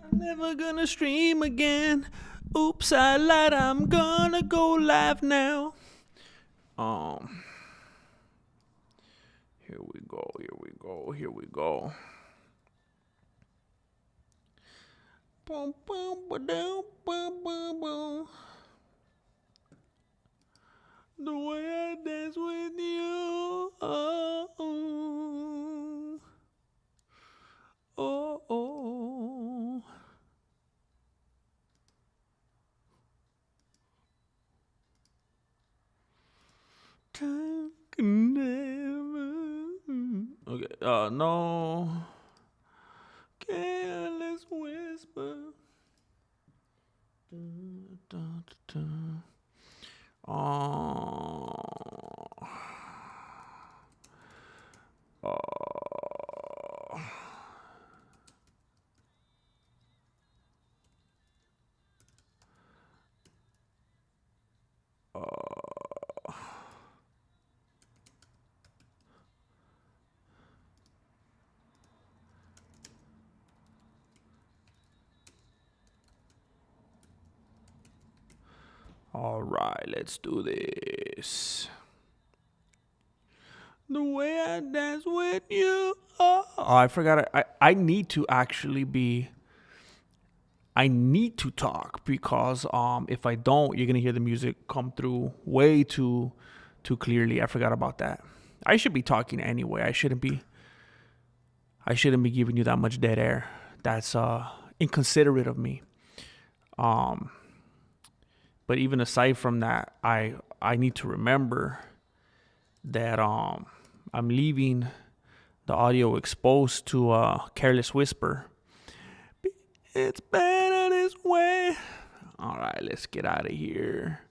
I'm never gonna stream again. Oops, I lied. I'm gonna go live now. Um, here we go. Here we go. Here we go. Boom, boom, ba-doom, boom, boom, boom. The way I dance with you. Oh, oh, oh, oh. Time can never. Okay. No. Careless whisper. Dun, dun, dun, dun. Uh, all right, let's do this. The way I dance with you. Oh, I forgot. I need to actually be. I need to talk because if I don't, you're gonna hear the music come through way too clearly. I forgot about that. I should be talking anyway. I shouldn't be giving you that much dead air. That's inconsiderate of me. But even aside from that, I need to remember that I'm leaving the audio exposed to Careless Whisper. It's better this way. All right, let's get out of here.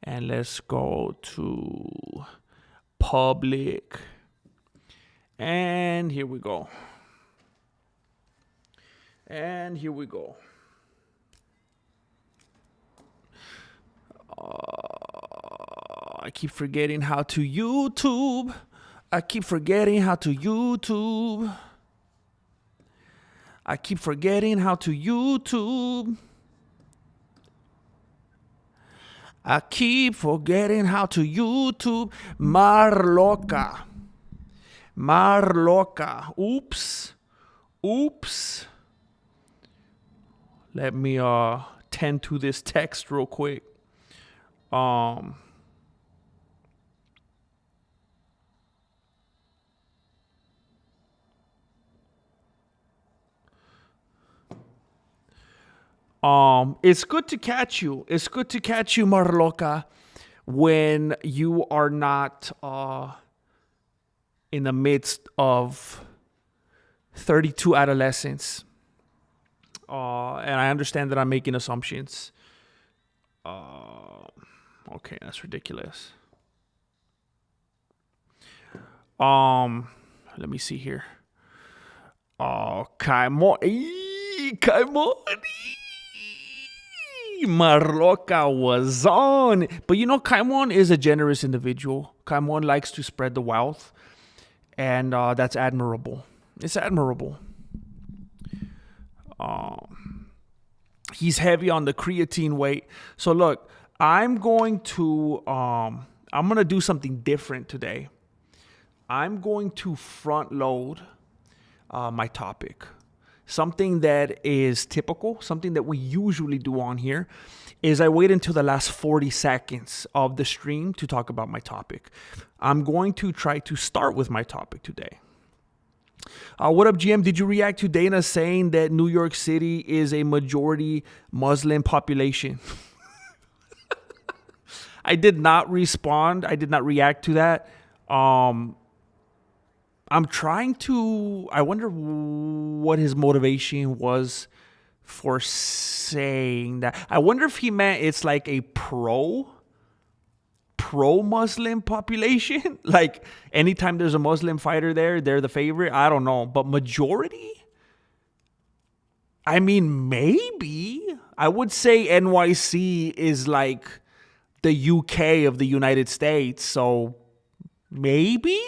And let's go to public. And here we go. And here we go. I keep forgetting how to YouTube. I keep forgetting how to YouTube. I keep forgetting how to YouTube. I keep forgetting how to YouTube. Marloca. Marloca. Oops. Oops. Let me tend to this text real quick. It's good to catch you. It's good to catch you, Marloca, when you are not in the midst of 32 adolescents. And I understand that I'm making assumptions. Okay, that's ridiculous. Let me see here. Kaimon. Marloca was on. But you know, Kaimon is a generous individual. Kaimon likes to spread the wealth. And that's admirable. It's admirable. He's heavy on the creatine weight. So look, I'm going to do something different today. I'm going to front load my topic. Something that is typical, something that we usually do on here, is I wait until the last 40 seconds of the stream to talk about my topic. I'm going to try to start with my topic today. What up, GM? Did you react to Dana saying that New York City is a majority Muslim population? I did not respond. I did not react to that. I'm trying to. I wonder what his motivation was for saying that. I wonder if he meant it's like a pro-Muslim population. Like anytime there's a Muslim fighter there, they're the favorite. I don't know. But majority? I mean, maybe. I would say NYC is like the UK of the United States. So maybe.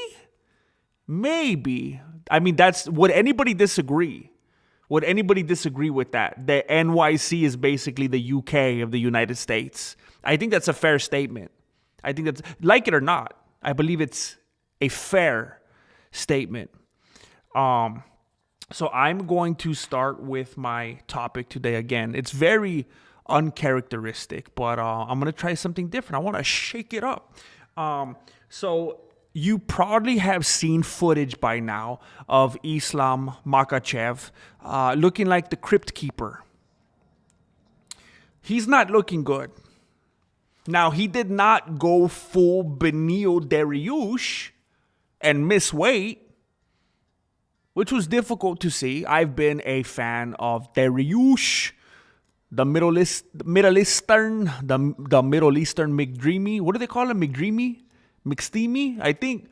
I mean, would anybody disagree? Would anybody disagree with that? The NYC is basically the UK of the United States. I think that's a fair statement. I think that's, like it or not, I believe it's a fair statement. So I'm going to start with my topic today again. It's very uncharacteristic, but I'm going to try something different. I want to shake it up. So you probably have seen footage by now of Islam Makhachev looking like the Crypt Keeper. He's not looking good. Now, he did not go full Benil Dariush and miss weight, which was difficult to see. I've been a fan of Dariush, the Middle Eastern McDreamy. What do they call him? McDreamy? McSteamy? I think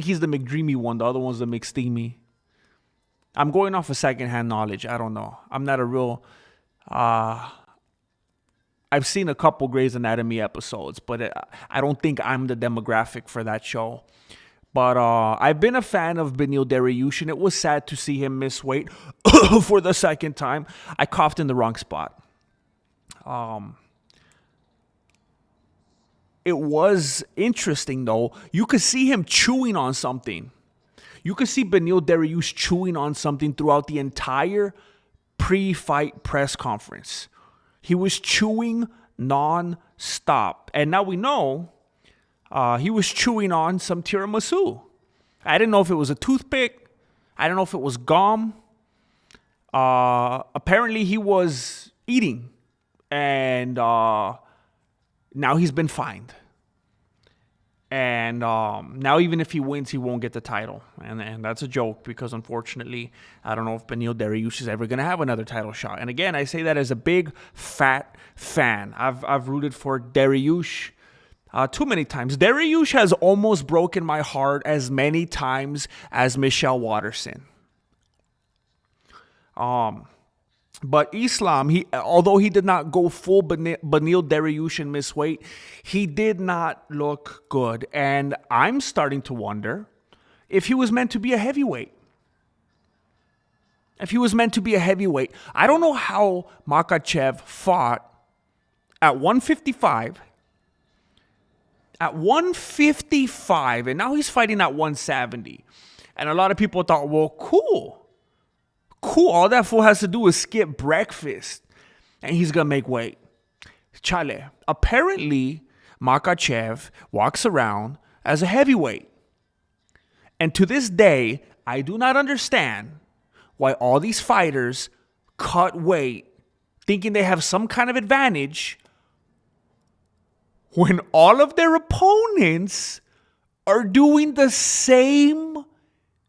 he's the McDreamy one. The other one's the McSteamy. I'm going off of secondhand knowledge. I don't know. I'm not a real... I've seen a couple Grey's Anatomy episodes, but I don't think I'm the demographic for that show. But I've been a fan of Benil Dariush, and it was sad to see him miss weight for the second time. I coughed in the wrong spot. It was interesting, though. You could see him chewing on something. You could see Benil Dariush chewing on something throughout the entire pre-fight press conference. He was chewing non-stop. And now we know he was chewing on some tiramisu. I didn't know if it was a toothpick. I don't know if it was gum. Apparently he was eating. And now he's been fined. And now even if he wins, he won't get the title. And that's a joke because, unfortunately, I don't know if Benil Dariush is ever going to have another title shot. And again, I say that as a big, fat fan. I've rooted for Dariush too many times. Dariush has almost broken my heart as many times as Michelle Watterson. But Islam, although he did not go full Benil Dariush and miss weight, he did not look good. And I'm starting to wonder if he was meant to be a heavyweight. I don't know how Makhachev fought at 155. At 155, and now he's fighting at 170. And a lot of people thought, well, cool. All that fool has to do is skip breakfast and he's going to make weight. Chale. Apparently, Makhachev walks around as a heavyweight. And to this day, I do not understand why all these fighters cut weight thinking they have some kind of advantage when all of their opponents are doing the same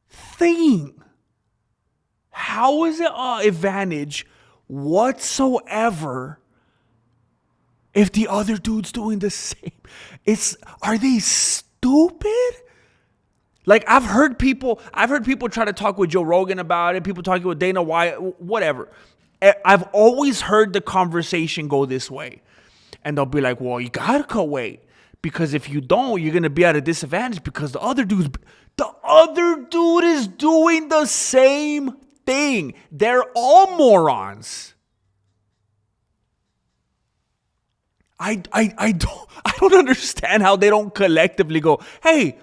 thing. How is it an advantage whatsoever if the other dude's doing the same? Are they stupid? Like, I've heard people try to talk with Joe Rogan about it, people talking with Dana White, whatever. I've always heard the conversation go this way. And they'll be like, well, you gotta cut weight. Because if you don't, you're gonna be at a disadvantage because the other dude is doing the same thing. They're all morons. I don't understand how they don't collectively go, hey,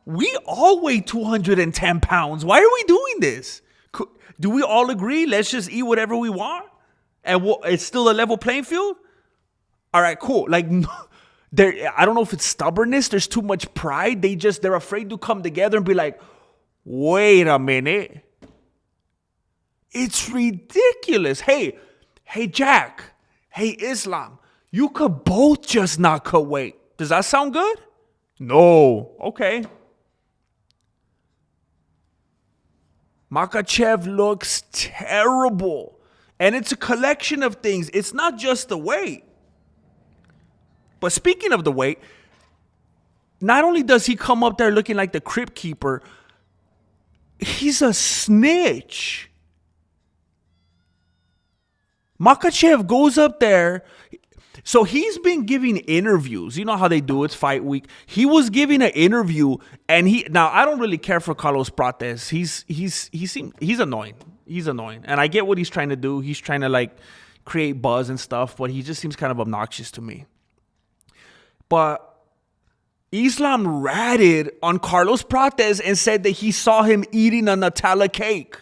we all weigh 210 pounds. Why are we doing this? Do we all agree? Let's just eat whatever we want? And it's still a level playing field? All right, cool. Like, I don't know if it's stubbornness. There's too much pride. They're afraid to come together and be like, wait a minute. It's ridiculous. Hey, Jack. Hey, Islam. You could both just not cut weight. Does that sound good? No. Okay. Makhachev looks terrible. And it's a collection of things. It's not just the weight. But speaking of the weight, not only does he come up there looking like the Crypt Keeper, he's a snitch. Makhachev goes up there. So he's been giving interviews. You know how they do, it's fight week. He was giving an interview, and now I don't really care for Carlos Prates. He's annoying. He's annoying. And I get what he's trying to do. He's trying to like create buzz and stuff, but he just seems kind of obnoxious to me. But Islam ratted on Carlos Prates and said that he saw him eating a Nutella cake.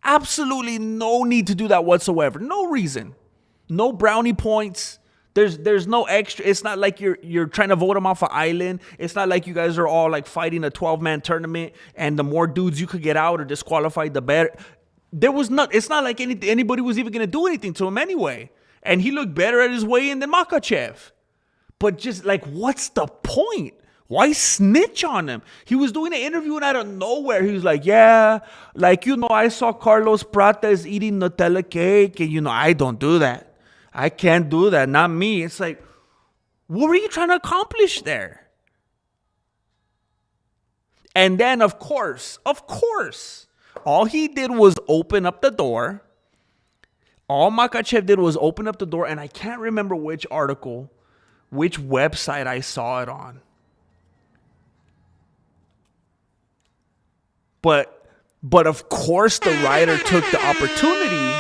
Absolutely no need to do that whatsoever. No reason. No brownie points. There's no extra. It's not like you're trying to vote him off an island. It's not like you guys are all like fighting a 12-man tournament and the more dudes you could get out or disqualified, the better. It's not like anybody was even going to do anything to him anyway. And he looked better at his weigh-in than Makhachev. But just like, what's the point? Why snitch on him? He was doing an interview and out of nowhere, he was like, yeah, like, I saw Carlos Prates eating Nutella cake and, I don't do that. I can't do that. Not me. It's like, what were you trying to accomplish there? And then, of course, all he did was open up the door. All Makhachev did was open up the door, and I can't remember which article, which website I saw it on. But of course the writer took the opportunity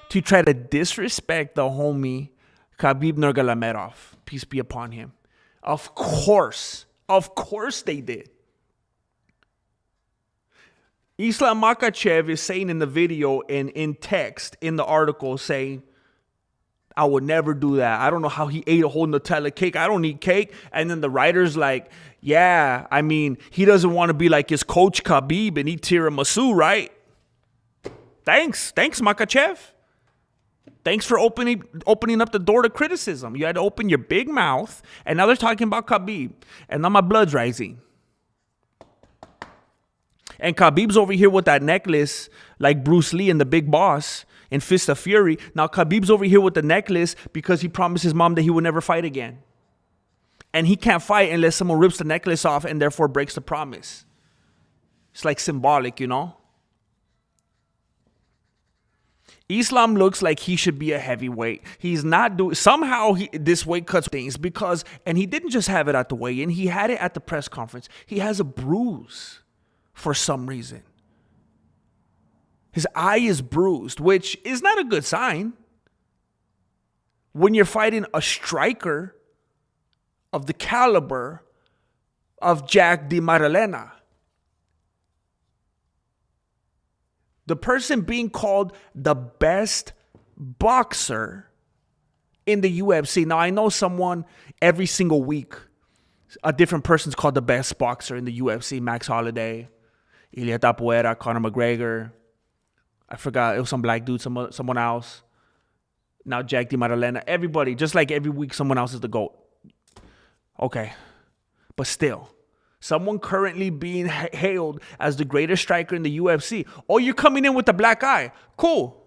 to try to disrespect the homie Khabib Nurmagomedov. Peace be upon him. Of course they did. Islam Makhachev is saying in the video and in text in the article saying, I would never do that. I don't know how he ate a whole Nutella cake. I don't eat cake. And then the writer's like, yeah, I mean, he doesn't want to be like his coach Khabib and eat tiramisu, right? Thanks, Makhachev. Thanks for opening up the door to criticism. You had to open your big mouth, and now they're talking about Khabib, and now my blood's rising. And Khabib's over here with that necklace like Bruce Lee and the Big Boss in Fist of Fury. Now Khabib's over here with the necklace because he promised his mom that he would never fight again. And he can't fight unless someone rips the necklace off and therefore breaks the promise. It's like symbolic, Islam looks like he should be a heavyweight. He's not doing. Somehow this weight cuts things because, and he didn't just have it at the weigh-in. He had it at the press conference. He has a bruise for some reason. His eye is bruised, which is not a good sign. When you're fighting a striker of the caliber of Jack Di Maddalena. The person being called the best boxer in the UFC. Now, I know someone every single week, a different person's called the best boxer in the UFC. Max Holloway, Ilia Tapuera, Conor McGregor. I forgot, it was some black dude, someone else. Now Jack Di Maddalena. Everybody, just like every week, someone else is the GOAT. Okay. But still, someone currently being hailed as the greatest striker in the UFC. Oh, you're coming in with the black eye. Cool.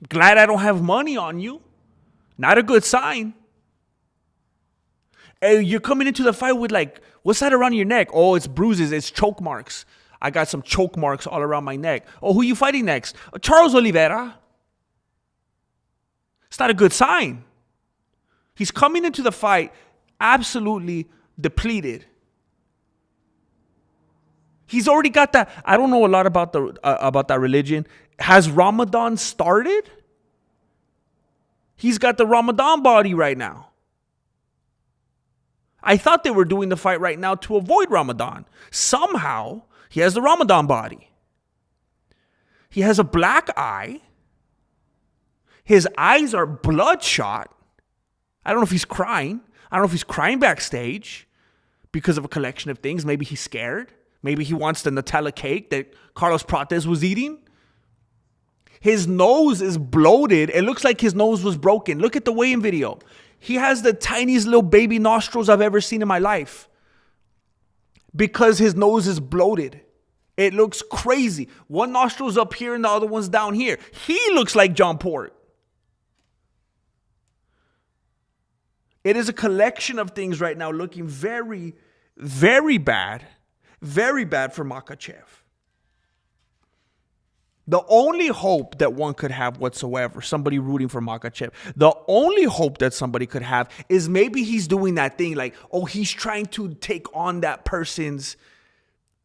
Glad I don't have money on you. Not a good sign. Hey, you're coming into the fight with like, what's that around your neck? Oh, it's bruises. It's choke marks. I got some choke marks all around my neck. Oh, who are you fighting next? Charles Oliveira. It's not a good sign. He's coming into the fight absolutely depleted. He's already got that. I don't know a lot about that religion. Has Ramadan started? He's got the Ramadan body right now. I thought they were doing the fight right now to avoid Ramadan. Somehow, he has the Ramadan body. He has a black eye. His eyes are bloodshot. I don't know if he's crying. I don't know if he's crying backstage because of a collection of things. Maybe he's scared. Maybe he wants the Nutella cake that Carlos Prates was eating. His nose is bloated. It looks like his nose was broken. Look at the weigh-in video. He has the tiniest little baby nostrils I've ever seen in my life because his nose is bloated. It looks crazy. One nostril's up here and the other one's down here. He looks like John Port. It is a collection of things right now looking very, very bad. Very bad for Makhachev. The only hope that one could have whatsoever, somebody rooting for Makhachev, the only hope that somebody could have is maybe he's doing that thing like, oh, he's trying to take on that person's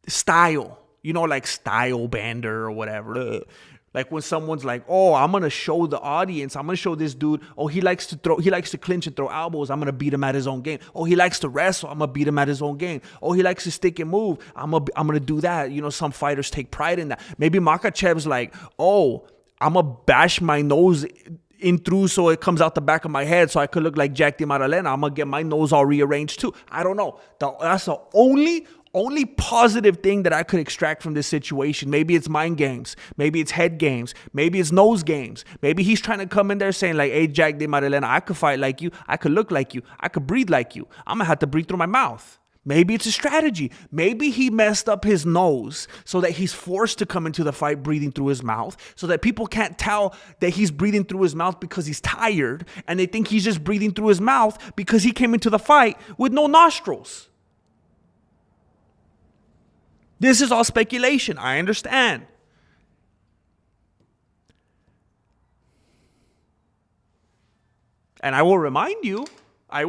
style, like style bander or whatever. Like when someone's like, oh, I'm going to show the audience, I'm going to show this dude, oh, he likes to clinch and throw elbows, I'm going to beat him at his own game. Oh, he likes to wrestle, I'm going to beat him at his own game. Oh, he likes to stick and move, I'm going to do that. Some fighters take pride in that. Maybe Makhachev's like, oh, I'm going to bash my nose in through so it comes out the back of my head so I could look like Jack Di Maddalena. I'm going to get my nose all rearranged too. I don't know. That's the only positive thing that I could extract from this situation. Maybe it's mind games. Maybe it's head games. Maybe it's nose games. Maybe he's trying to come in there saying like, hey, Jack Di Maddalena, I could fight like you. I could look like you. I could breathe like you. I'm going to have to breathe through my mouth. Maybe it's a strategy. Maybe he messed up his nose so that he's forced to come into the fight breathing through his mouth so that people can't tell that he's breathing through his mouth because he's tired and they think he's just breathing through his mouth because he came into the fight with no nostrils. This is all speculation. I understand. And I will remind you, I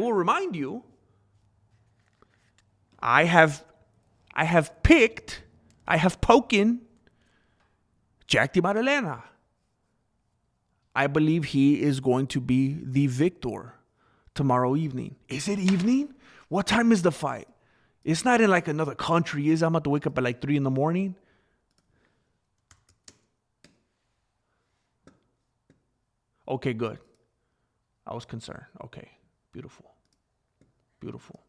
have poken Jack Di Maddalena. I believe he is going to be the victor tomorrow evening. Is it evening? What time is the fight? It's not in like another country, is it? I'm about to wake up at like 3 a.m. Okay, good. I was concerned. Okay, beautiful. Beautiful.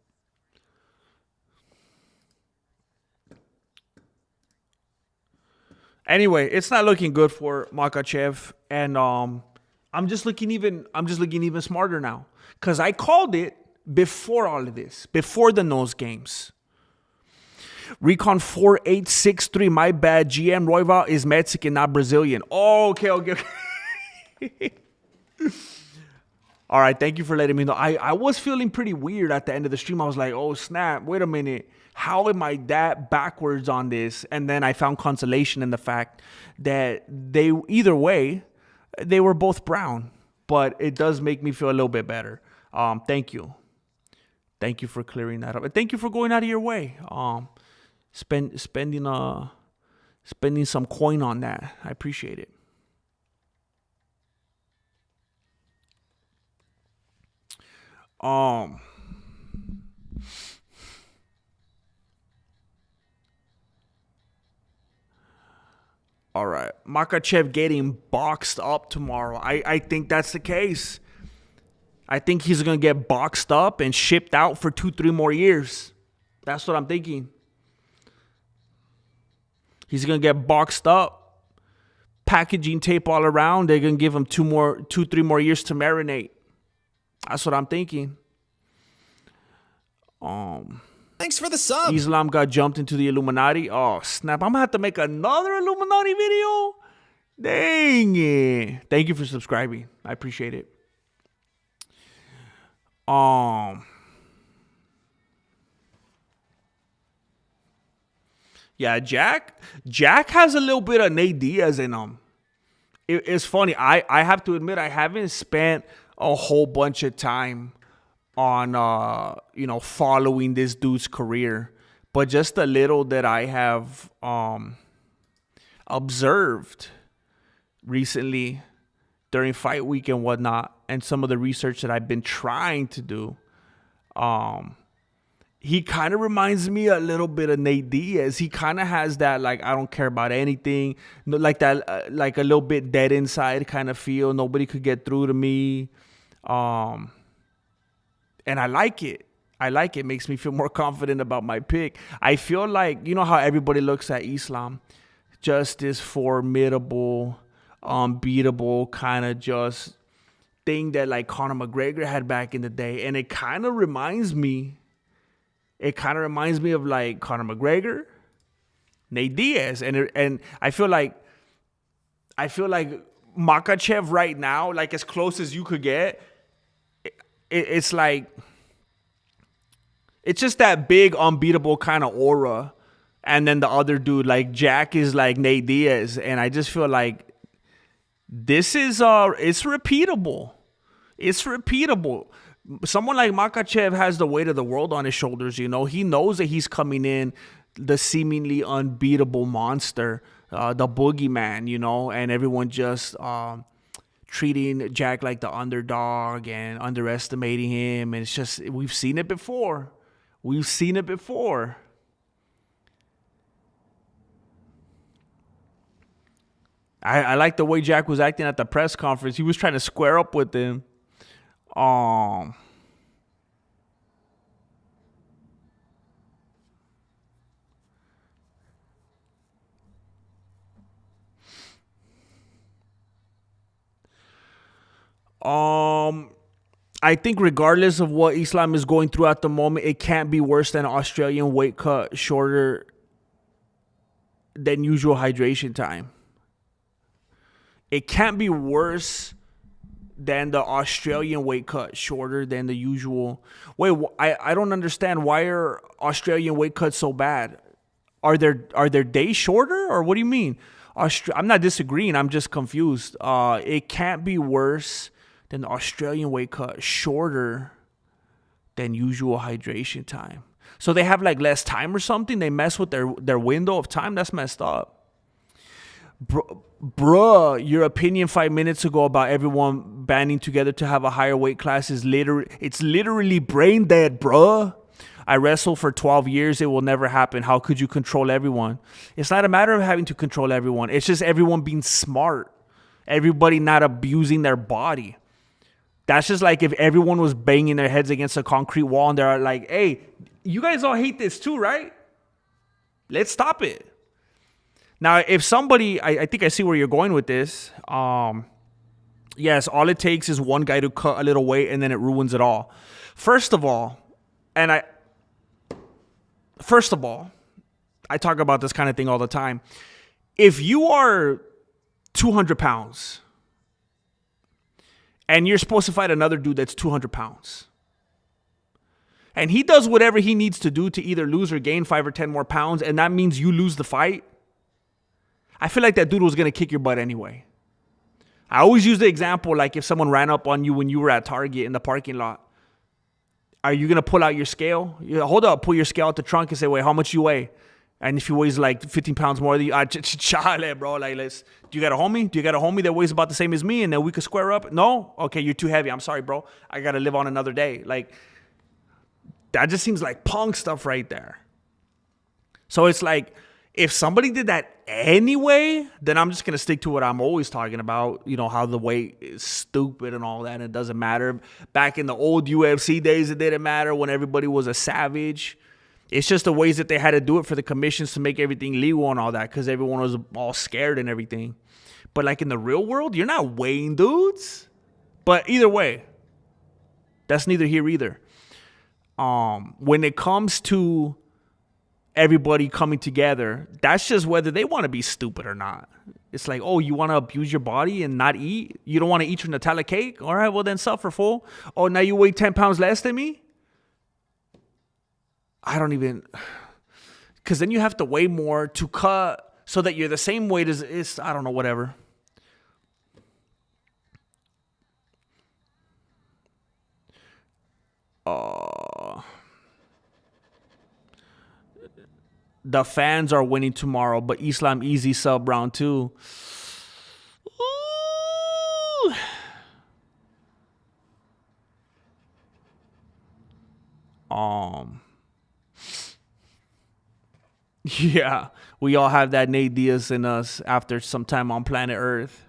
Anyway, it's not looking good for Makhachev, and I'm just looking even smarter now because I called it before all of this, before the nose games. Recon 4863, my bad. GM Royval is Mexican, not Brazilian. Oh, okay. All right, thank you for letting me know. I was feeling pretty weird at the end of the stream. I was like, oh, snap, wait a minute. How am I that backwards on this? And then I found consolation in the fact that either way, they were both brown. But it does make me feel a little bit better. Thank you. Thank you for clearing that up. And thank you for going out of your way. Spending some coin on that. I appreciate it. All right. Makhachev getting boxed up tomorrow. I think that's the case. I think he's going to get boxed up and shipped out for 2-3 more years. That's what I'm thinking. He's going to get boxed up, packaging tape all around. They're going to give him 2-3 more years to marinate. That's what I'm thinking. Thanks for the sub. Islam got jumped into the Illuminati. Oh, snap. I'm going to have to make another Illuminati video. Dang it. Thank you for subscribing. I appreciate it. Yeah, Jack has a little bit of Nate Diaz in him. It's funny. I have to admit I haven't spent a whole bunch of time on following this dude's career, but just a little that I have observed recently during fight week and whatnot, and some of the research that I've been trying to do, he kind of reminds me a little bit of Nate Diaz. He kind of has that, like, I don't care about anything, like that, like a little bit dead inside kind of feel. Nobody could get through to me. And I like it. It makes me feel more confident about my pick. I feel like, you know how everybody looks at Islam, just this formidable, unbeatable kind of just thing that like Conor McGregor had back in the day. And it kind of reminds me of like Conor McGregor, Nate Diaz. And I feel like Makhachev right now, like as close as you could get, it's like, it's just that big, unbeatable kind of aura And then the other dude, like Jack, is like Nate Diaz. And I just feel like this is it's repeatable. It's repeatable. Someone like Makhachev has the weight of the world on his shoulders, you know. He knows that he's coming in the seemingly unbeatable monster, the boogeyman, you know, and everyone just treating Jack like the underdog and underestimating him. And it's just, we've seen it before. We've seen it before. I like the way Jack was acting at the press conference. He was trying to square up with him. Um, I think regardless of what Islam is going through at the moment, it can't be worse than an Australian weight cut shorter than usual hydration time. It can't be worse than the Australian weight cut shorter than the usual. Wait, I don't understand. Why are Australian weight cuts so bad? Are their days shorter, or what do you mean? I'm not disagreeing. I'm just confused. It can't be worse than the Australian weight cut shorter than usual hydration time. So they have like less time or something. They mess with their window of time. That's messed up. Bruh, your opinion 5 minutes ago about everyone banding together to have a higher weight class is literally brain dead, bruh. I wrestled for 12 years. It will never happen. How could you control everyone? It's not a matter of having to control everyone. It's just everyone being smart. Everybody not abusing their body. That's just like if everyone was banging their heads against a concrete wall and they're like, hey, you guys all hate this too, right? Let's stop it. Now, if somebody, I think I see where you're going with this. Yes, all it takes is one guy to cut a little weight and then it ruins it all. First of all, I talk about this kind of thing all the time. If you are 200 pounds and you're supposed to fight another dude that's 200 pounds, and he does whatever he needs to do to either lose or gain 5 or 10 more pounds, and that means you lose the fight, I feel like that dude was going to kick your butt anyway. I always use the example like if someone ran up on you when you were at Target in the parking lot. Are you going to pull out your scale? Hold up, pull your scale out the trunk and say, wait, how much you weigh? And if he weighs like 15 pounds more than you, chale, bro. Like, do you got a homie? Do you got a homie that weighs about the same as me and then we could square up? No? Okay, you're too heavy. I'm sorry, bro. I got to live on another day. Like, that just seems like punk stuff right there. So it's like, if somebody did that anyway, then I'm just going to stick to what I'm always talking about. You know, how the weight is stupid and all that. And it doesn't matter. Back in the old UFC days, it didn't matter when everybody was a savage. It's just the ways that they had to do it for the commissions to make everything legal and all that, because everyone was all scared and everything. But like in the real world, you're not weighing dudes. But either way, that's neither here either. When it comes to everybody coming together, that's just whether they want to be stupid or not. It's like, oh, you want to abuse your body and not eat? You don't want to eat your Nutella cake? All right, well then suffer, fool. Oh, now you weigh 10 pounds less than me? I don't even, because then you have to weigh more to cut so that you're the same weight as, I don't know, whatever. The fans are winning tomorrow, but Islam easy sub round 2. Ooh. Yeah, we all have that Nate Diaz in us after some time on planet Earth.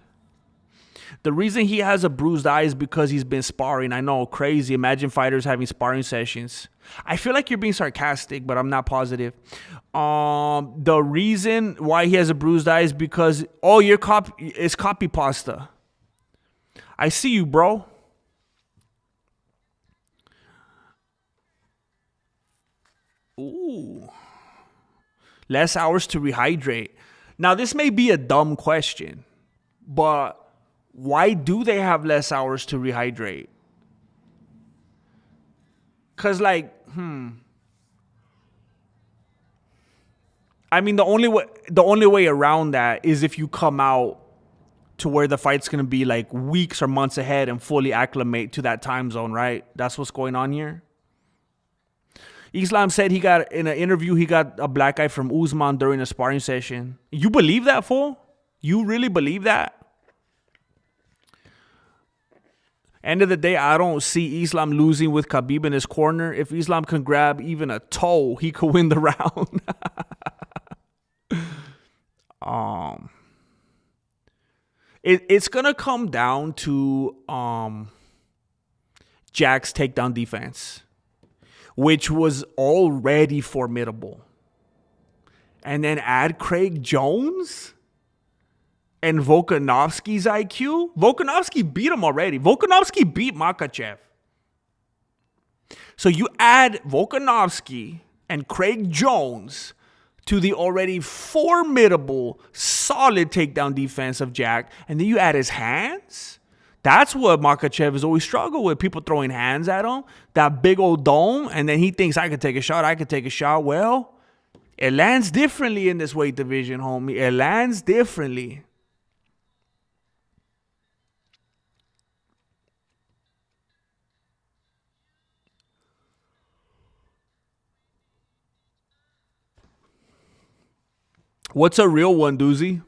The reason he has a bruised eye is because he's been sparring. I know, crazy. Imagine fighters having sparring sessions. I feel like you're being sarcastic, but I'm not positive. The reason why he has a bruised eye is because, oh, it's copy pasta. I see you, bro. Ooh. Less hours to rehydrate. Now, this may be a dumb question, but why do they have less hours to rehydrate? Because, like, I mean, the only way around that is if you come out to where the fight's going to be like weeks or months ahead and fully acclimate to that time zone, right? That's what's going on here. Islam said in an interview, he got a black eye from Usman during a sparring session. You believe that, fool? You really believe that? End of the day, I don't see Islam losing with Khabib in his corner. If Islam can grab even a toe, he could win the round. It's gonna come down to Jack's takedown defense, which was already formidable, and then add Craig Jones and Volkanovski's IQ. Volkanovski beat him already. Volkanovski beat Makhachev. So you add Volkanovski and Craig Jones to the already formidable, solid takedown defense of Jack, and then you add his hands. That's what Makhachev has always struggled with, people throwing hands at him, that big old dome, and then he thinks, I can take a shot. Well, it lands differently in this weight division, homie. It lands differently. What's a real one, Doozy?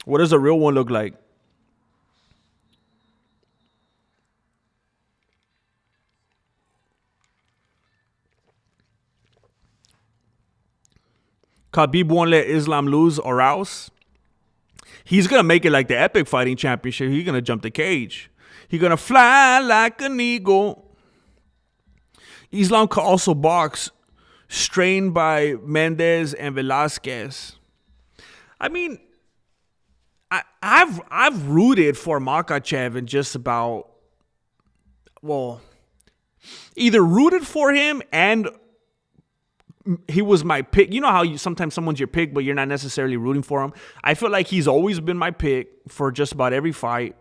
What does a real one look like? Khabib won't let Islam lose or else. He's going to make it like the Epic Fighting Championship. He's going to jump the cage. He's going to fly like an eagle. Islam could also box, strained by Mendez and Velasquez. I mean, I've rooted for Makhachev and just about, well, either rooted for him and he was my pick. You know how sometimes someone's your pick, but you're not necessarily rooting for him. I feel like he's always been my pick for just about every fight.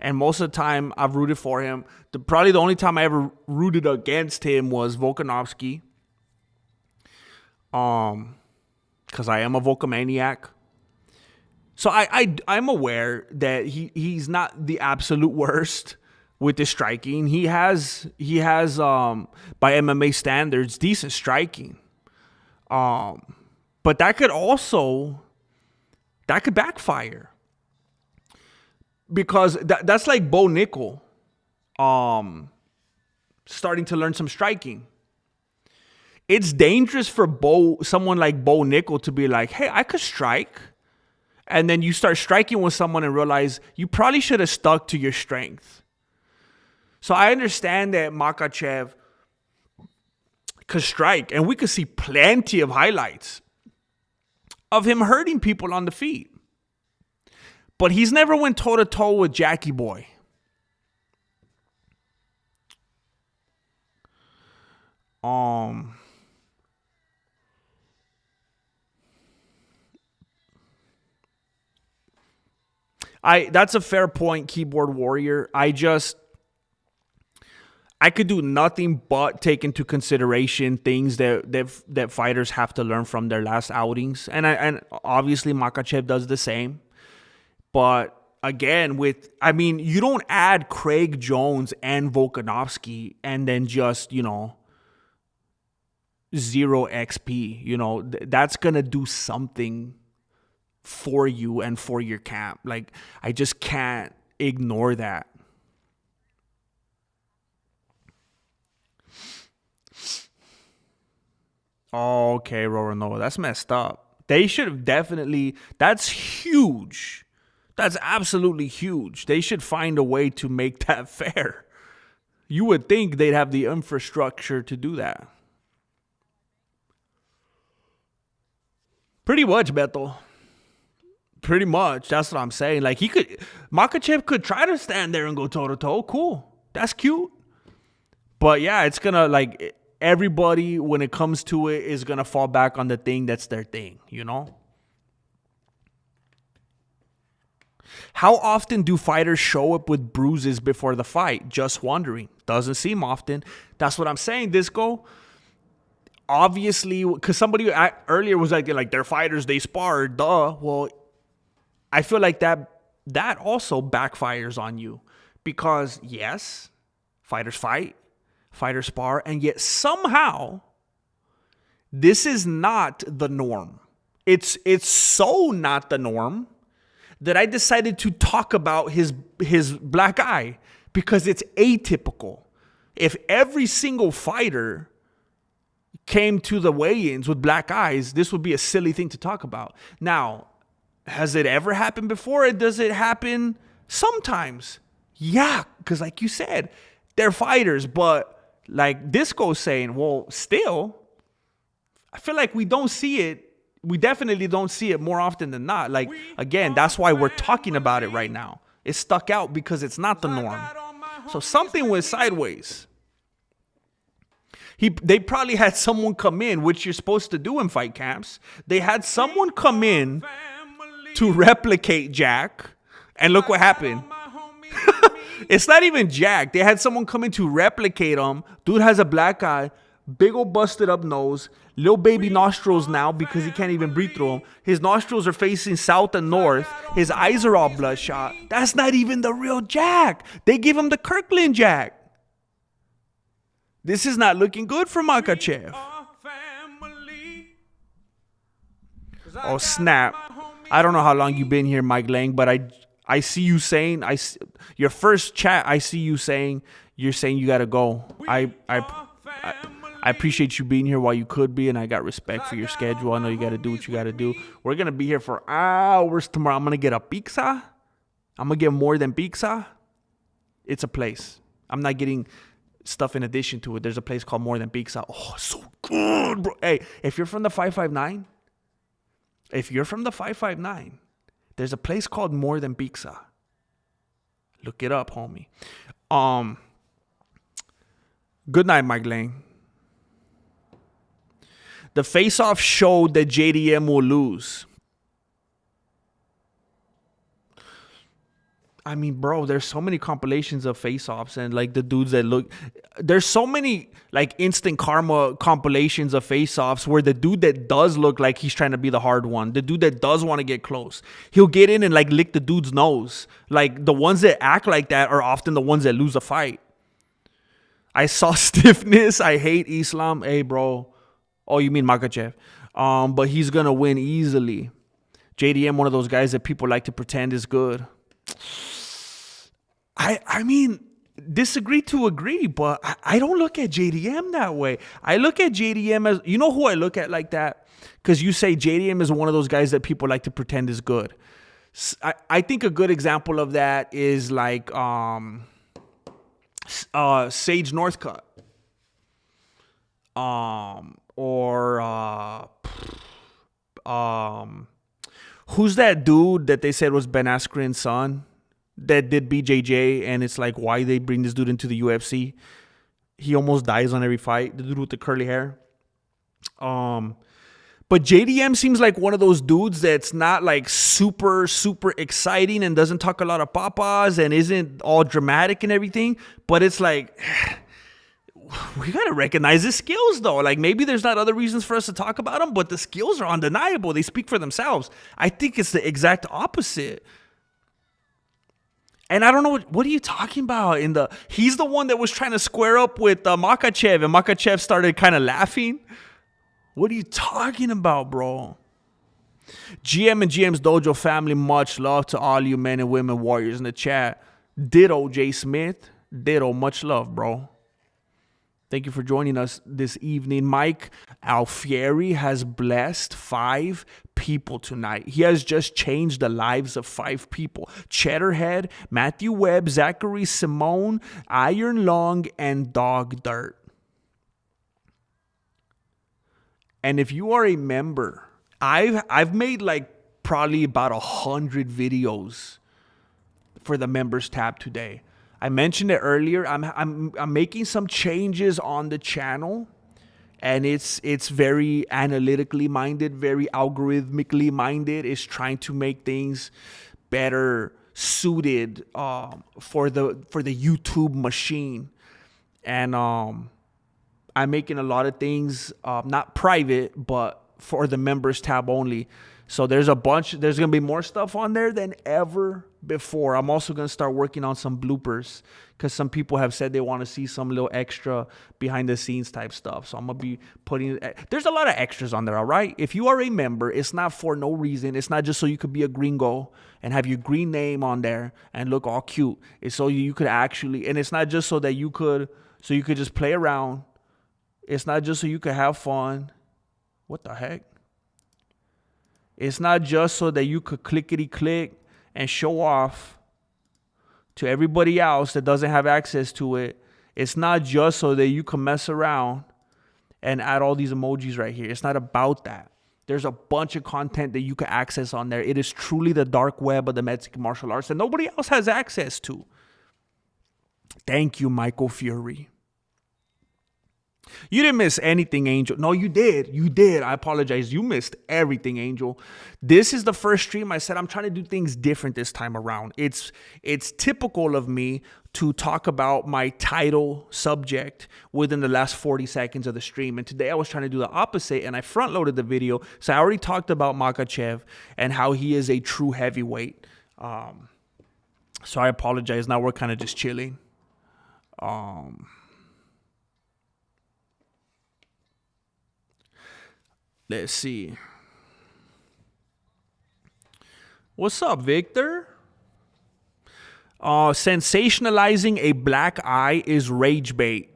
And most of the time, I've rooted for him. Probably the only time I ever rooted against him was Volkanovski. Because I am a Volkamaniac. So I'm aware that he's not the absolute worst with the striking. He has by MMA standards decent striking. But that could backfire. Because that's like Bo Nickel starting to learn some striking. It's dangerous for someone like Bo Nickel to be like, hey, I could strike. And then you start striking with someone and realize you probably should have stuck to your strength. So I understand that Makhachev could strike. And we could see plenty of highlights of him hurting people on the feet. But he's never went toe-to-toe with Jackie Boy. That's a fair point, Keyboard Warrior. I could do nothing but take into consideration things that fighters have to learn from their last outings. And obviously Makhachev does the same. But again, you don't add Craig Jones and Volkanovski and then just, 0 XP. That's going to do something for you and for your camp. Like, I just can't ignore that. Okay, Roronoa, that's messed up. They should have definitely, that's huge. That's absolutely huge. They should find a way to make that fair. You would think they'd have the infrastructure to do that. Pretty much, Beto. Pretty much. That's what I'm saying. Like, Makhachev could try to stand there and go toe-to-toe. Cool. That's cute. But yeah, it's going to, everybody, when it comes to it, is going to fall back on the thing that's their thing, How often do fighters show up with bruises before the fight? Just wondering. Doesn't seem often. That's what I'm saying, Disco. obviously, because somebody earlier was like they're fighters, they spar, duh. Well, I feel like that also backfires on you because yes, fighters fight, fighters spar, and yet somehow this is not the norm. It's so not the norm that I decided to talk about his black eye because it's atypical. If every single fighter came to the weigh-ins with black eyes, this would be a silly thing to talk about. Now, has it ever happened before? Does it happen sometimes? Yeah, because like you said, they're fighters. But like Disco's saying, well, still, I feel like we don't see it. We definitely don't see it more often than not. Like, again, that's why we're talking about it right now. It stuck out because it's not the norm. So something went sideways. They probably had someone come in, which you're supposed to do in fight camps. They had someone come in to replicate Jack, and look what happened. It's not even Jack. They had someone come in to replicate him. Dude has a black eye, big old busted up nose, little baby nostrils now because he can't even breathe through them. His nostrils are facing south and north. His eyes are all bloodshot. That's not even the real Jack. They give him the Kirkland Jack. This is not looking good for Makhachev. Oh, snap. I don't know how long you've been here, Mike Lang, but I see you saying, your first chat, I see you saying, you're saying you got to go. I appreciate you being here while you could be, and I got respect for your schedule. I know you got to do what you got to do. We're going to be here for hours tomorrow. I'm going to get a pizza. I'm going to get more than pizza. It's a place. I'm not getting stuff in addition to it. There's a place called More Than Pizza. Oh, so good, bro. Hey, if you're from the 559, there's a place called More Than Pizza. Look it up, homie. Good night, Mike Lang. The face-off showed that JDM will lose. I mean, bro, there's so many compilations of face-offs and like the dudes that look. There's so many like instant karma compilations of face-offs where the dude that does look like he's trying to be the hard one, the dude that does want to get close, he'll get in and like lick the dude's nose. Like the ones that act like that are often the ones that lose a fight. I saw stiffness. I hate Islam. Hey, bro. Oh, you mean Makhachev? But he's gonna win easily. JDM, one of those guys that people like to pretend is good. I mean, disagree to agree, but I don't look at JDM that way. I look at JDM as, you know who I look at like that? Because you say JDM is one of those guys that people like to pretend is good. I think a good example of that is like Sage Northcutt. Who's that dude that they said was Ben Askren's son that did BJJ, and it's like, why they bring this dude into the UFC? He almost dies on every fight. The dude with the curly hair. But JDM seems like one of those dudes that's not like super, super exciting and doesn't talk a lot of papas and isn't all dramatic and everything. But it's like, we got to recognize his skills, though. Like, maybe there's not other reasons for us to talk about him, but the skills are undeniable. They speak for themselves. I think it's the exact opposite. And I don't know, what are you talking about? He's the one that was trying to square up with Makhachev, and Makhachev started kind of laughing. What are you talking about, bro? GM and GM's Dojo family, much love to all you men and women warriors in the chat. Ditto, Jay Smith. Ditto, much love, bro. Thank you for joining us this evening. Mike Alfieri has blessed 5 people tonight. He has just changed the lives of 5 people. Cheddarhead, Matthew Webb, Zachary Simone, Iron Long, and Dog Dirt. And if you are a member, I've made like probably about 100 videos for the members tab today. I mentioned it earlier. I'm making some changes on the channel, and it's very analytically minded, very algorithmically minded. It's trying to make things better suited for the YouTube machine. And I'm I'm making a lot of things not private, but for the members tab only. So there's going to be more stuff on there than ever before. I'm also going to start working on some bloopers because some people have said they want to see some little extra behind the scenes type stuff. So I'm going to be there's a lot of extras on there, all right? If you are a member, it's not for no reason. It's not just so you could be a gringo and have your green name on there and look all cute. It's so you could actually, and it's not just so that you could just play around. It's not just so you could have fun. What the heck? It's not just so that you could clickety-click and show off to everybody else that doesn't have access to it. It's not just so that you can mess around and add all these emojis right here. It's not about that. There's a bunch of content that you can access on there. It is truly the dark web of the Mexican martial arts that nobody else has access to. Thank you, Michael Fury. You didn't miss anything, Angel. No, you did. You did. I apologize. You missed everything, Angel. This is the first stream I said I'm trying to do things different this time around. It's typical of me to talk about my title subject within the last 40 seconds of the stream. And today I was trying to do the opposite, and I front-loaded the video. So I already talked about Makhachev and how he is a true heavyweight. So I apologize. Now we're kind of just chilling. Let's see. What's up, Victor? Sensationalizing a black eye is rage bait.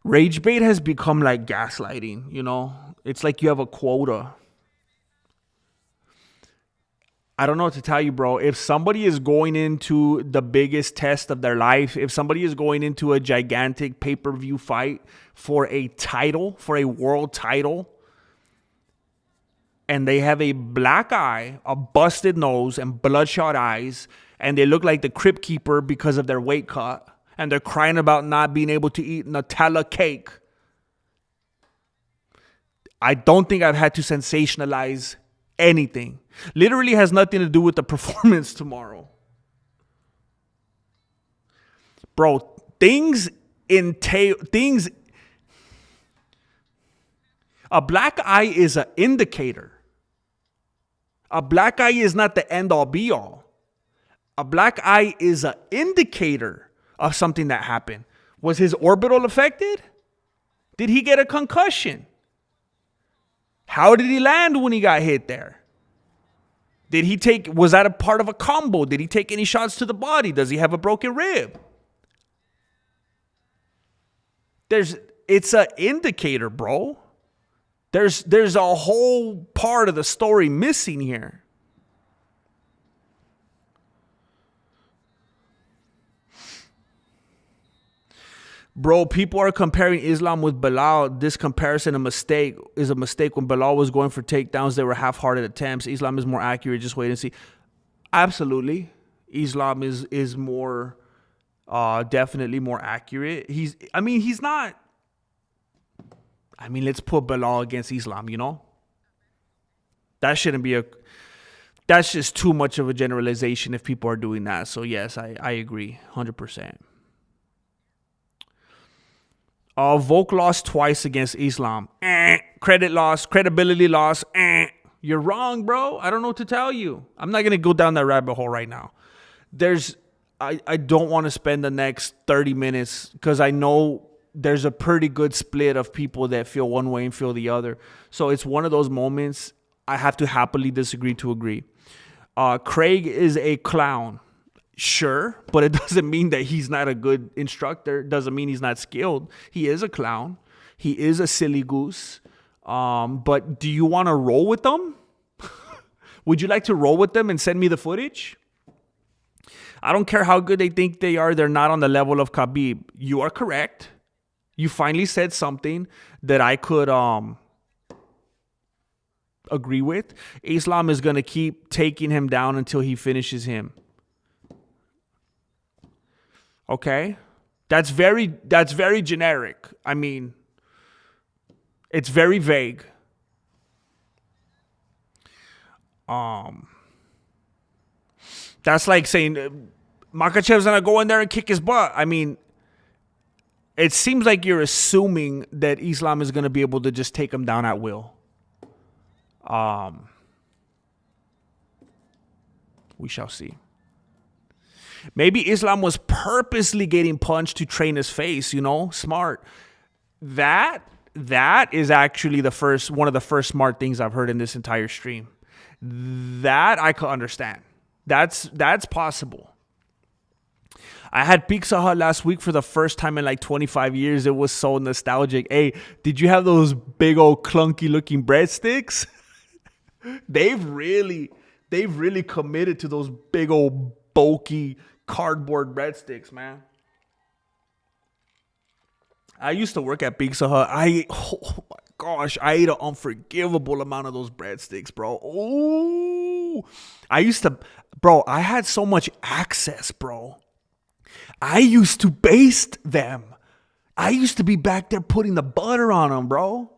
Rage bait has become like gaslighting, you know? It's like you have a quota. I don't know what to tell you, bro. If somebody is going into the biggest test of their life, if somebody is going into a gigantic pay-per-view fight for a title, for a world title, and they have a black eye, a busted nose, and bloodshot eyes, and they look like the Crypt Keeper because of their weight cut, and they're crying about not being able to eat Nutella cake, I don't think I've had to sensationalize anything. Literally has nothing to do with the performance tomorrow. Bro, things entail things. A black eye is an indicator. A black eye is not the end all be all. A black eye is an indicator of something that happened. Was his orbital affected? Did he get a concussion? How did he land when he got hit there? Was that a part of a combo? Did he take any shots to the body? Does he have a broken rib? It's an indicator, bro. There's a whole part of the story missing here. Bro, people are comparing Islam with Bilal. This comparison is a mistake. When Bilal was going for takedowns, they were half-hearted attempts. Islam is more accurate. Just wait and see. Absolutely. Islam is more, definitely more accurate. Let's put Bilal against Islam, you know? That's just too much of a generalization if people are doing that. So yes, I agree 100%. Volk lost twice against Islam. Credit loss, credibility loss. You're wrong, bro. I don't know what to tell you. I'm not going to go down that rabbit hole right now. I don't want to spend the next 30 minutes because I know there's a pretty good split of people that feel one way and feel the other. So it's one of those moments I have to happily disagree to agree. Craig is a clown. Sure, but it doesn't mean that he's not a good instructor. Doesn't mean he's not skilled. He is a clown. He is a silly goose. But do you want to roll with them? Would you like to roll with them and send me the footage? I don't care how good they think they are. They're not on the level of Khabib. You are correct. You finally said something that I could agree with. Islam is going to keep taking him down until he finishes him. Okay? That's very generic. I mean, it's very vague. That's like saying Makhachev's going to go in there and kick his butt. I mean, it seems like you're assuming that Islam is going to be able to just take him down at will. We shall see. Maybe Islam was purposely getting punched to train his face, you know? Smart. That is actually one of the first smart things I've heard in this entire stream. That I could understand. That's possible. I had Pizza Hut last week for the first time in like 25 years. It was so nostalgic. Hey, did you have those big old clunky looking breadsticks? They've really committed to those big old bulky cardboard breadsticks, man. I used to work at Pizza Hut. Oh my gosh, I ate an unforgivable amount of those breadsticks, bro. Oh, I had so much access, bro. I used to baste them. I used to be back there putting the butter on them, bro.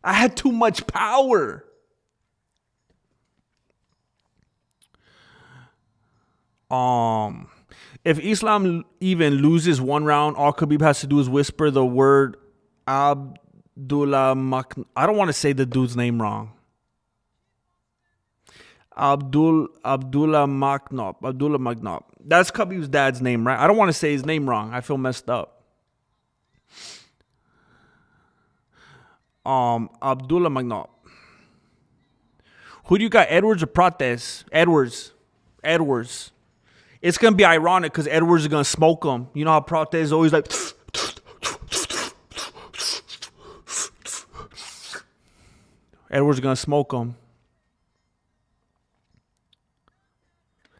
I had too much power. If Islam even loses one round, all Khabib has to do is whisper the word Abdullah Makhachev. I don't want to say the dude's name wrong. Abdullah Makhachev. That's Khabib's dad's name, right? I don't want to say his name wrong. I feel messed up. Abdullah Makhachev. Who do you got, Edwards or Prates? Edwards. It's going to be ironic because Edwards is going to smoke him. You know how Prates is always like... Edwards is going to smoke him.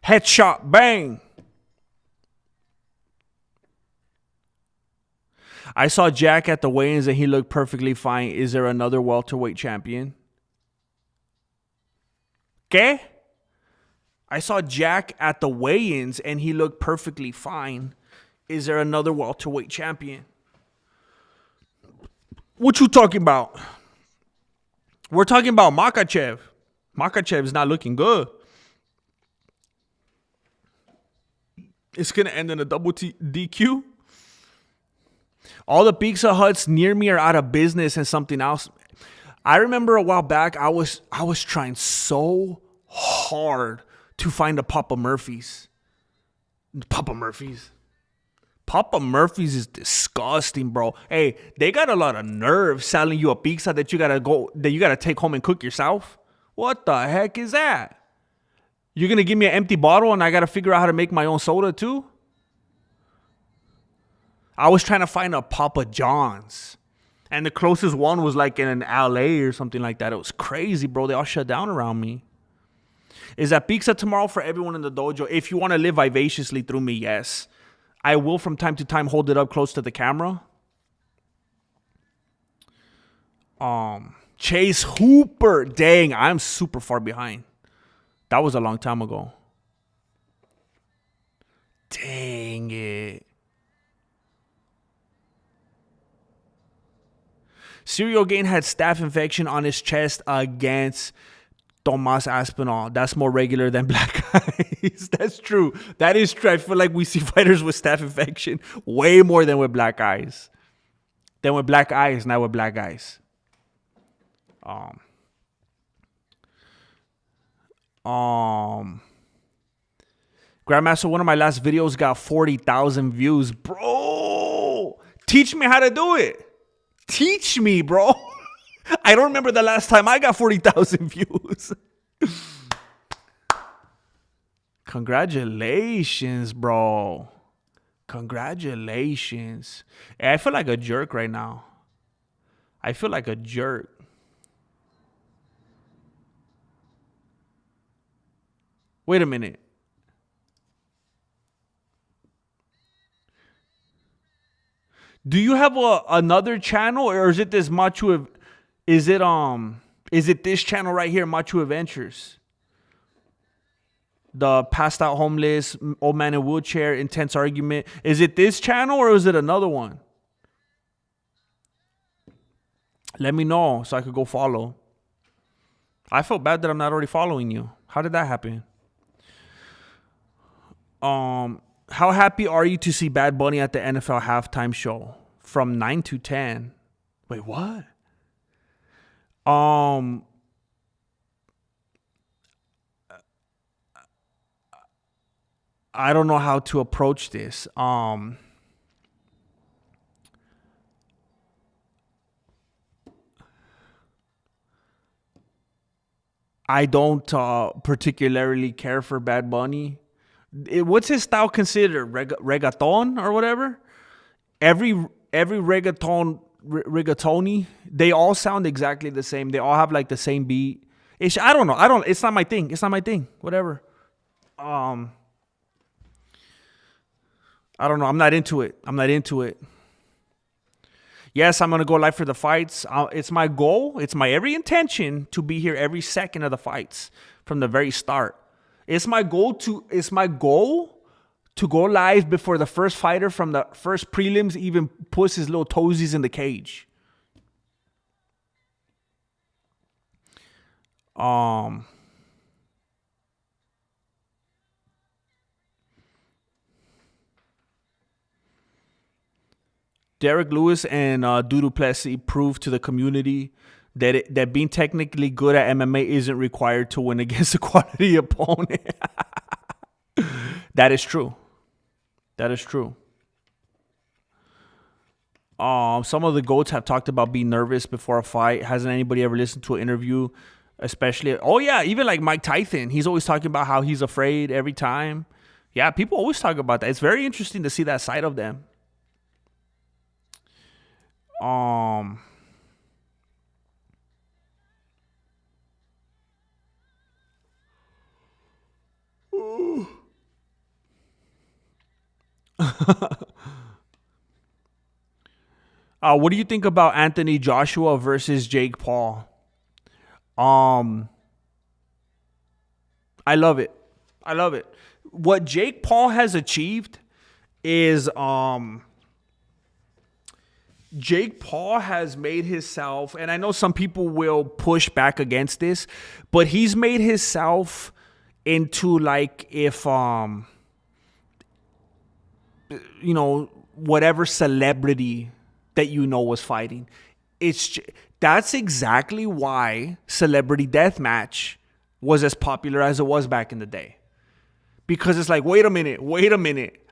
Headshot, bang. I saw Jack at the weigh-ins and he looked perfectly fine. Is there another welterweight champion? ¿Qué? I saw Jack at the weigh-ins and he looked perfectly fine. Is there another welterweight champion? What you talking about? We're talking about Makhachev. Makhachev is not looking good. It's going to end in a double DQ. All the Pizza Huts near me are out of business and something else. I remember a while back, I was trying so hard to find a Papa Murphy's. Papa Murphy's is disgusting, bro. Hey, they got a lot of nerve selling you a pizza that you gotta take home and cook yourself. What the heck is that? You're gonna give me an empty bottle and I gotta figure out how to make my own soda too? I was trying to find a Papa John's. And the closest one was like in an LA or something like that. It was crazy, bro. They all shut down around me. Is that pizza tomorrow for everyone in the dojo? If you want to live vivaciously through me, yes. I will from time to time hold it up close to the camera. Chase Hooper. Dang, I'm super far behind. That was a long time ago. Dang it. Serial Gain had staph infection on his chest against Tomas Aspinall. That's more regular than black eyes. That's true. That is true. I feel like we see fighters with staph infection way more than with black eyes. Not with black guys. Grandmaster, one of my last videos got 40,000 views. Bro, teach me how to do it. Teach me, bro. I don't remember the last time I got 40,000 views. Congratulations, bro. Congratulations. I feel like a jerk right now. I feel like a jerk. Wait a minute. Do you have another channel, or is it this Machu? Is it this channel right here, Machu Adventures? The passed out homeless, old man in wheelchair, intense argument. Is it this channel or is it another one? Let me know so I could go follow. I feel bad that I'm not already following you. How did that happen? How happy are you to see Bad Bunny at the NFL halftime show? From 9 to 10. Wait, what? I don't know how to approach this. I don't particularly care for Bad Bunny. What's his style considered? Reggaeton or whatever? Every reggaetoni, they all sound exactly the same. They all have like the same beat. I don't know. It's not my thing. Whatever. I don't know. I'm not into it. Yes, I'm going to go live for the fights. It's my goal. It's my every intention to be here every second of the fights from the very start. It's my goal to go live before the first fighter from the first prelims even puts his little toesies in the cage. Derek Lewis and Dudu Plessis proved to the community that being technically good at MMA isn't required to win against a quality opponent. That is true. Some of the GOATs have talked about being nervous before a fight. Hasn't anybody ever listened to an interview? Especially, even like Mike Tyson. He's always talking about how he's afraid every time. Yeah, people always talk about that. It's very interesting to see that side of them. What do you think about Anthony Joshua versus Jake Paul? I love it. What Jake Paul has achieved is Jake Paul has made himself, and I know some people will push back against this, but he's made himself into like if whatever celebrity that was fighting. That's exactly why Celebrity Deathmatch was as popular as it was back in the day. Because it's like, wait a minute.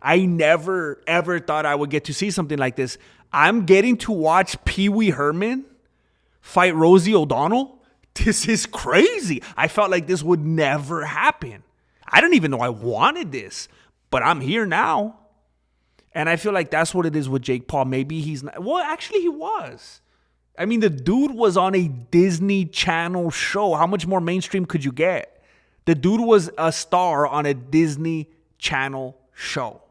I never, ever thought I would get to see something like this. I'm getting to watch Pee Wee Herman fight Rosie O'Donnell. This is crazy. I felt like this would never happen. I didn't even know I wanted this, but I'm here now. And I feel like that's what it is with Jake Paul. Maybe he's not. Well, actually, he was. I mean, the dude was on a Disney Channel show. How much more mainstream could you get? The dude was a star on a Disney Channel show.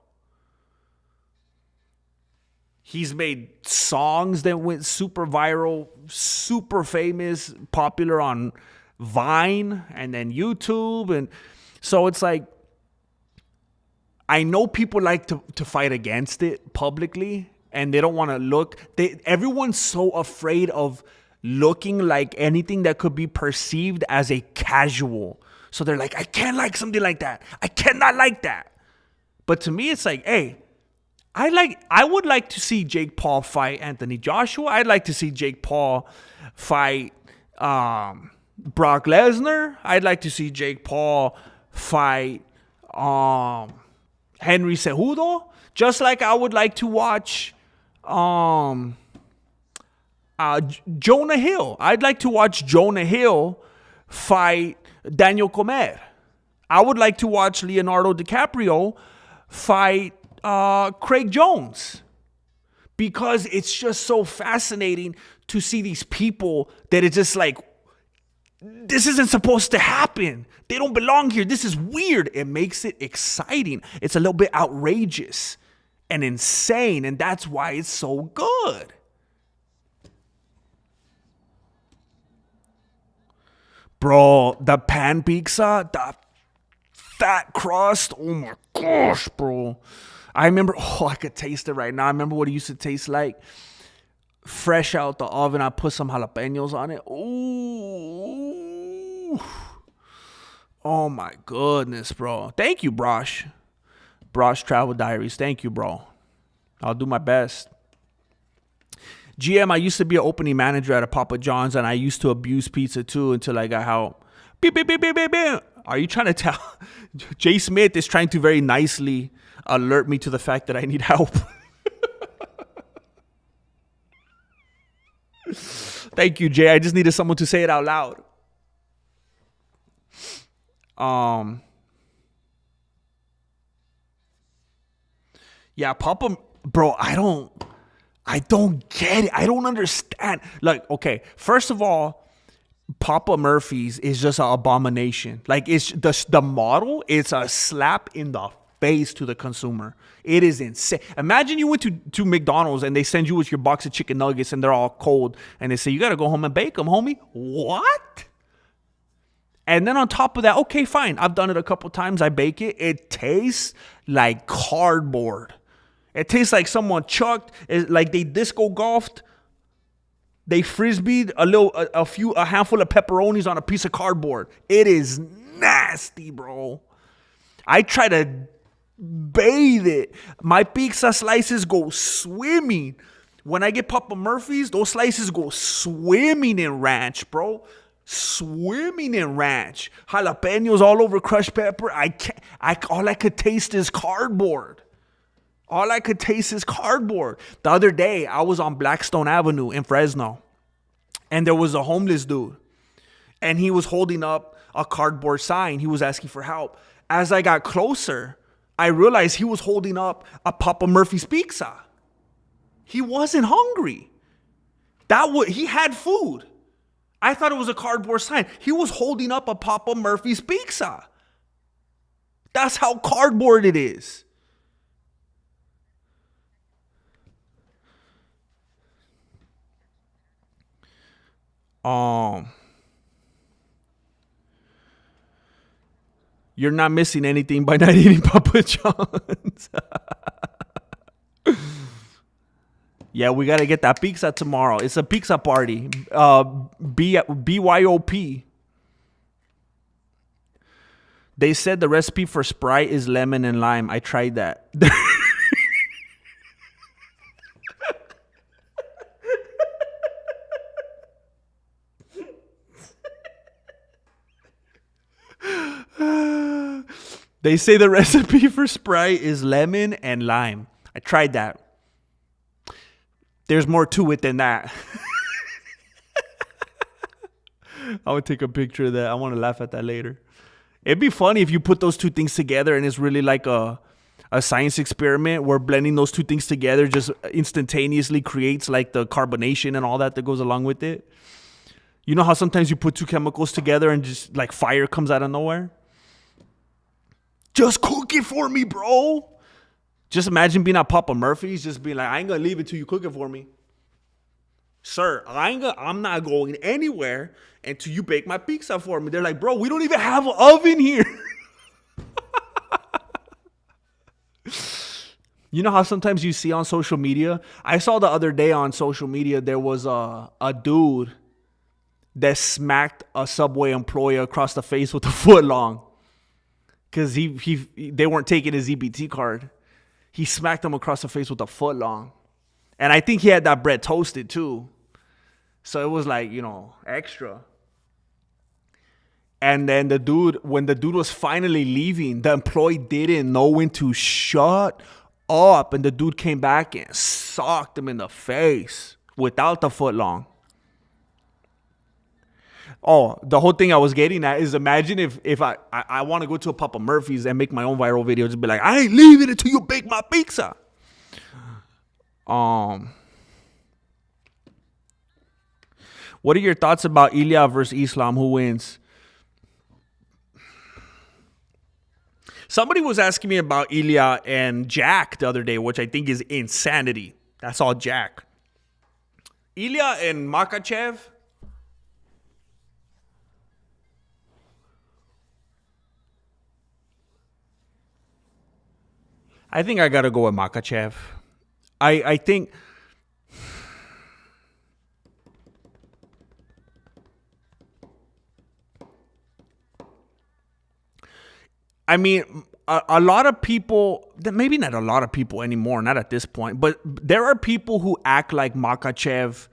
He's made songs that went super viral, super famous, popular on Vine and then YouTube. And so it's like, I know people like to fight against it publicly and they don't want to look. Everyone's so afraid of looking like anything that could be perceived as a casual. So they're like, I can't like something like that. I cannot like that. But to me, it's like, hey, I would like to see Jake Paul fight Anthony Joshua. I'd like to see Jake Paul fight Brock Lesnar. I'd like to see Jake Paul fight Henry Cejudo. Just like I would like to watch Jonah Hill. I'd like to watch Jonah Hill fight Daniel Comer. I would like to watch Leonardo DiCaprio fight Craig Jones, because it's just so fascinating to see these people that it's just like, this isn't supposed to happen. They don't belong here. This is weird. It makes it exciting. It's a little bit outrageous and insane, and that's why it's so good. Bro, the pan pizza, the fat crust, oh my gosh, bro. I remember, I could taste it right now. I remember what it used to taste like. Fresh out the oven, I put some jalapenos on it. Ooh. Oh my goodness, bro. Thank you, Brosh. Brosh Travel Diaries. Thank you, bro. I'll do my best. GM, I used to be an opening manager at a Papa John's, and I used to abuse pizza too until I got help. Beep, beep, beep, beep, beep, beep. Are you trying to tell? Jay Smith is trying to very nicely alert me to the fact that I need help. Thank you, Jay. I just needed someone to say it out loud. Yeah, Papa, bro, I don't get it. I don't understand. Like, okay, first of all, Papa Murphy's is just an abomination. Like, it's the model, it's a slap in the face to the consumer. It is insane. Imagine you went to McDonald's and they send you with your box of chicken nuggets and they're all cold and they say, you got to go home and bake them, homie. What? And then on top of that, okay, fine. I've done it a couple times. I bake it. It tastes like cardboard. It tastes like someone chucked, like they disco golfed. They frisbeed a handful of pepperonis on a piece of cardboard. It is nasty, bro. I try to bathe it. My pizza slices go swimming. When I get Papa Murphy's, those slices go swimming in ranch, bro. Swimming in ranch. Jalapenos all over crushed pepper. All I could taste is cardboard. All I could taste is cardboard. The other day, I was on Blackstone Avenue in Fresno, and there was a homeless dude, and he was holding up a cardboard sign. He was asking for help. As I got closer, I realized he was holding up a Papa Murphy's pizza. He wasn't hungry. He had food. I thought it was a cardboard sign. He was holding up a Papa Murphy's pizza. That's how cardboard it is. You're not missing anything by not eating Papa John's. Yeah, we got to get that pizza tomorrow. It's a pizza party. BYOP. They said the recipe for Sprite is lemon and lime. I tried that. They say the recipe for Sprite is lemon and lime. I tried that. There's more to it than that. I would take a picture of that. I want to laugh at that later. It'd be funny if you put those two things together and it's really like a science experiment where blending those two things together just instantaneously creates like the carbonation and all that goes along with it. You know how sometimes you put two chemicals together and just like fire comes out of nowhere? Just cook it for me, bro. Just imagine being at Papa Murphy's, just being like, I ain't gonna leave it till you cook it for me. Sir, I'm not going anywhere until you bake my pizza for me. They're like, bro, we don't even have an oven here. You know how sometimes you see on social media? I saw the other day on social media, there was a dude that smacked a Subway employee across the face with a foot long. Because they weren't taking his EBT card. He smacked him across the face with a foot long. And I think he had that bread toasted too. So it was like, extra. And then when the dude was finally leaving, the employee didn't know when to shut up. And the dude came back and socked him in the face without the foot long. Oh, the whole thing I was getting at is imagine if I want to go to a Papa Murphy's and make my own viral video. Just be like, I ain't leaving until you bake my pizza. What are your thoughts about Ilya versus Islam? Who wins? Somebody was asking me about Ilya and Jack the other day, which I think is insanity. That's all Jack. Ilya and Makhachev. I think I got to go with Makhachev. I think... I mean, a lot of people, maybe not a lot of people anymore, not at this point, but there are people who act like Makhachev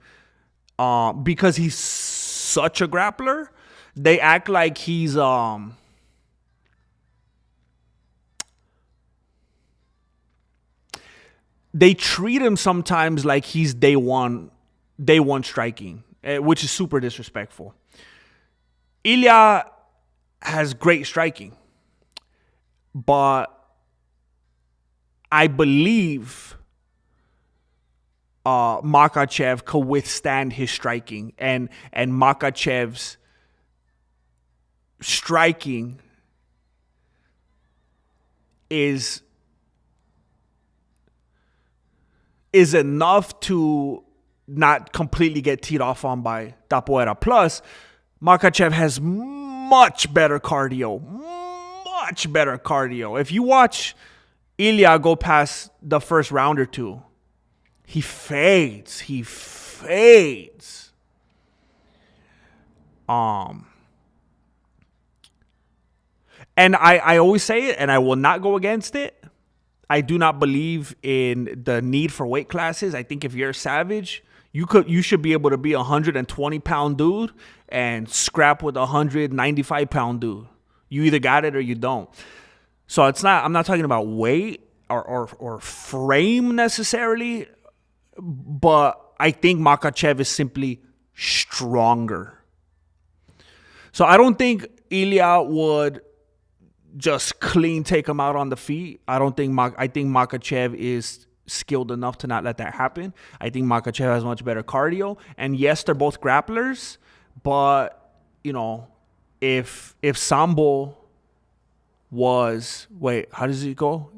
because he's such a grappler. They act like he's they treat him sometimes like he's day one striking, which is super disrespectful. Ilya has great striking, but I believe Makhachev could withstand his striking, and Makhachev's striking is enough to not completely get teed off on by Capoeira. Plus, Makhachev has much better cardio. If you watch Ilya go past the first round or two, he fades. And I always say it, and I will not go against it. I do not believe in the need for weight classes. I think if you're a savage, you should be able to be a 120-pound dude and scrap with a 195-pound dude. You either got it or you don't. So I'm not talking about weight or frame necessarily, but I think Makhachev is simply stronger. So I don't think Ilya would just clean take him out on the feet. I think Makhachev is skilled enough to not let that happen. I think Makhachev has much better cardio. And yes, they're both grapplers, but if Sambo was, how does it go?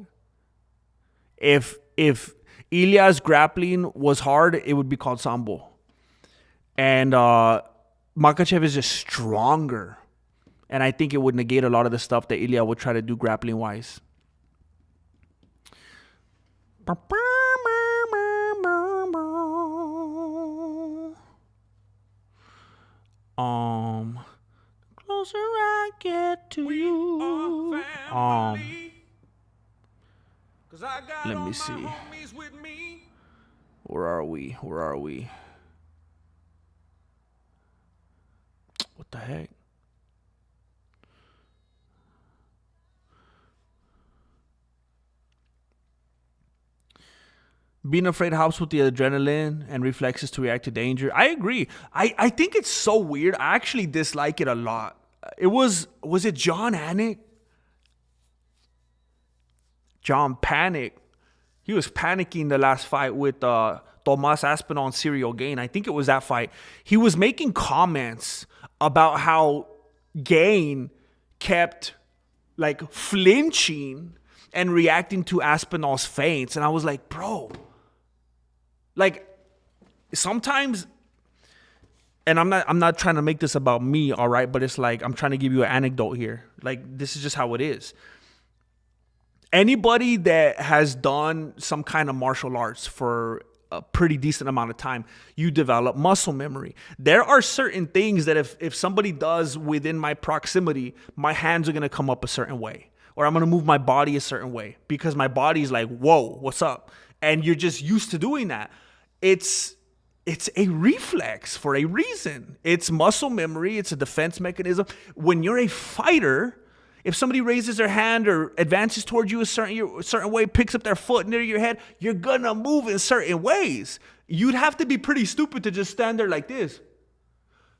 If Ilya's grappling was hard, it would be called Sambo. And Makhachev is just stronger. And I think it would negate a lot of the stuff that Ilya would try to do grappling wise. Closer I get to you. Let me see. Where are we? What the heck? Being afraid helps with the adrenaline and reflexes to react to danger. I agree. I think it's so weird. I actually dislike it a lot. Was it John Anik? John Panic. He was panicking the last fight with Tomas Aspinall and Cyril Gain. I think it was that fight. He was making comments about how Gain kept like flinching and reacting to Aspinall's feints. And I was like, bro, like sometimes, and I'm not trying to make this about me, all right, but it's like I'm trying to give you an anecdote here. Like this is just how it is. Anybody that has done some kind of martial arts for a pretty decent amount of time, you develop muscle memory. There are certain things that if somebody does within my proximity, my hands are going to come up a certain way, or I'm going to move my body a certain way because my body's like, whoa, what's up? And you're just used to doing that. It's a reflex for a reason. It's muscle memory. It's a defense mechanism. When you're a fighter, if somebody raises their hand or advances towards you a certain way, picks up their foot near your head, you're going to move in certain ways. You'd have to be pretty stupid to just stand there like this.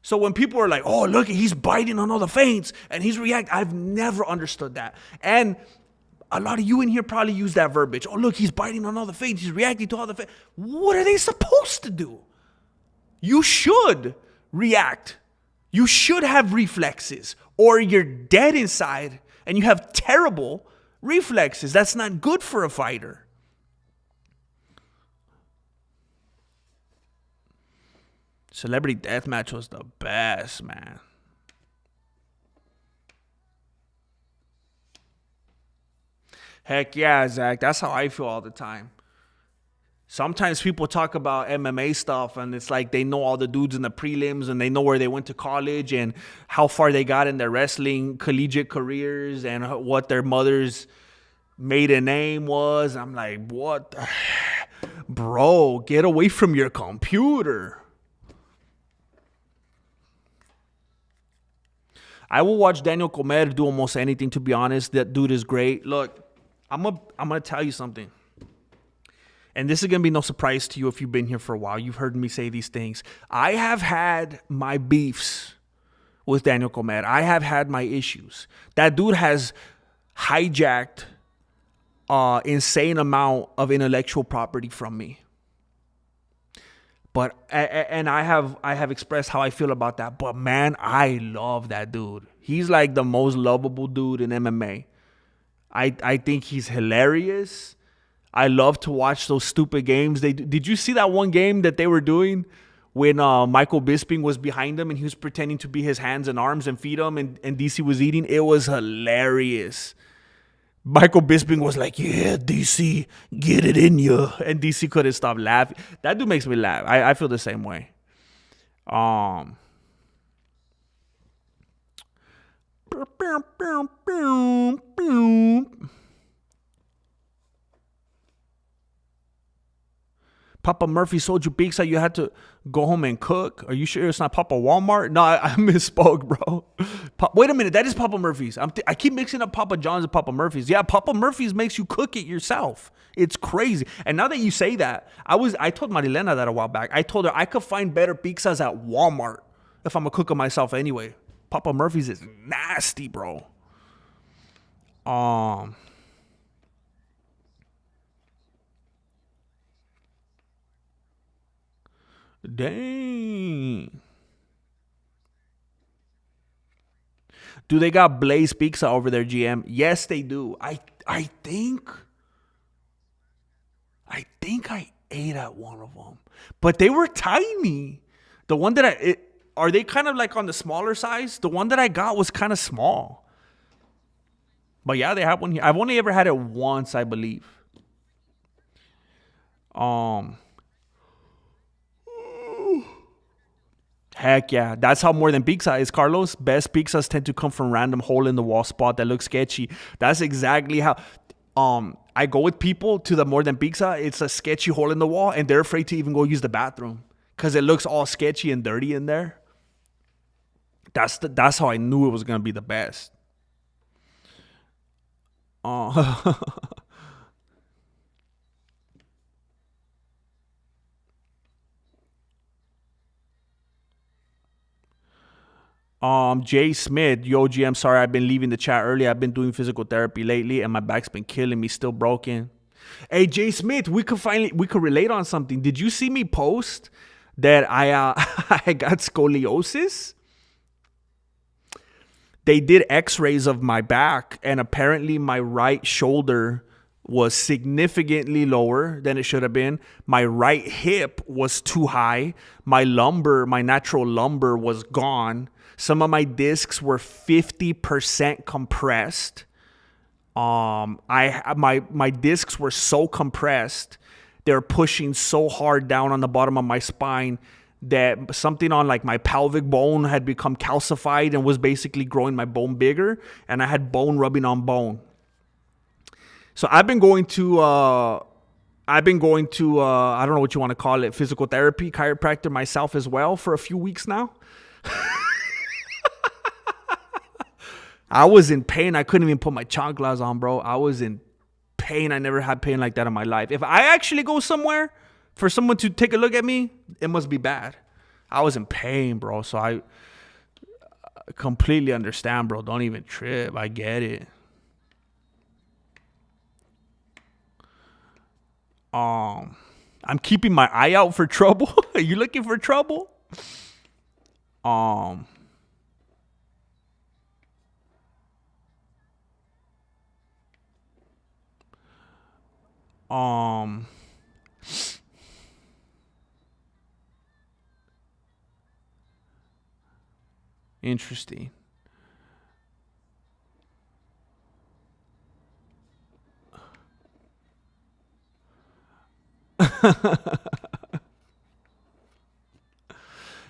So when people are like, oh, look, he's biting on all the feints and he's reacting, I've never understood that. And a lot of you in here probably use that verbiage. Oh, look, he's biting on all the feints. He's reacting to all the feints. What are they supposed to do? You should react. You should have reflexes, or you're dead inside and you have terrible reflexes. That's not good for a fighter. Celebrity Deathmatch was the best, man. Heck yeah, Zach. That's how I feel all the time. Sometimes people talk about MMA stuff and it's like they know all the dudes in the prelims and they know where they went to college and how far they got in their wrestling collegiate careers and what their mothers maiden name was. I'm like, what? Bro, get away from your computer. I will watch Daniel Comer do almost anything, to be honest. That dude is great. Look, I'm gonna tell you something. And this is going to be no surprise to you if you've been here for a while. You've heard me say these things. I have had my beefs with Daniel Comer. I have had my issues. That dude has hijacked insane amount of intellectual property from me. But and I have expressed how I feel about that. But man, I love that dude. He's like the most lovable dude in MMA. I think he's hilarious. I love to watch those stupid games. Did you see that one game that they were doing when Michael Bisping was behind him and he was pretending to be his hands and arms and feed him and DC was eating? It was hilarious. Michael Bisping was like, yeah, DC, get it in you. And DC couldn't stop laughing. That dude makes me laugh. I feel the same way. Papa Murphy sold you pizza. You had to go home and cook. Are you sure it's not Papa Walmart? No, I misspoke, bro. Wait a minute. That is Papa Murphy's. I keep mixing up Papa John's and Papa Murphy's. Yeah, Papa Murphy's makes you cook it yourself. It's crazy. And now that you say that, I told Marilena that a while back. I told her I could find better pizzas at Walmart if I'm going to cook them myself anyway. Papa Murphy's is nasty, bro. Dang. Do they got Blaze Pizza over there, GM? Yes, they do. I think I ate at one of them, but they were tiny. The one that are they kind of like on the smaller size? The one that I got was kind of small. But yeah, they have one here. I've only ever had it once, I believe. Heck yeah. That's how More Than Pizza is, Carlos. Best pizzas tend to come from random hole in the wall spot that looks sketchy. That's exactly how I go with people to the More Than Pizza. It's a sketchy hole in the wall and they're afraid to even go use the bathroom because it looks all sketchy and dirty in there. That's how I knew it was going to be the best. Jay Smith, yo GM, sorry I've been leaving the chat early. I've been doing physical therapy lately and my back's been killing me, still broken. Hey Jay Smith, we could relate on something. Did you see me post that I I got scoliosis? They did x-rays of my back and apparently my right shoulder was significantly lower than it should have been. My right hip was too high. My natural lumbar was gone. Some of my discs were 50% compressed. My discs were so compressed, they're pushing so hard down on the bottom of my spine that something on like my pelvic bone had become calcified and was basically growing my bone bigger, and I had bone rubbing on bone. So I've been going to I don't know what you want to call it, physical therapy, chiropractor myself as well for a few weeks now. I was in pain. I couldn't even put my chanclas on, bro. I was in pain. I never had pain like that in my life. If I actually go somewhere for someone to take a look at me, it must be bad. I was in pain, bro. So I completely understand, bro. Don't even trip. I get it. I'm keeping my eye out for trouble. Are you looking for trouble? Interesting.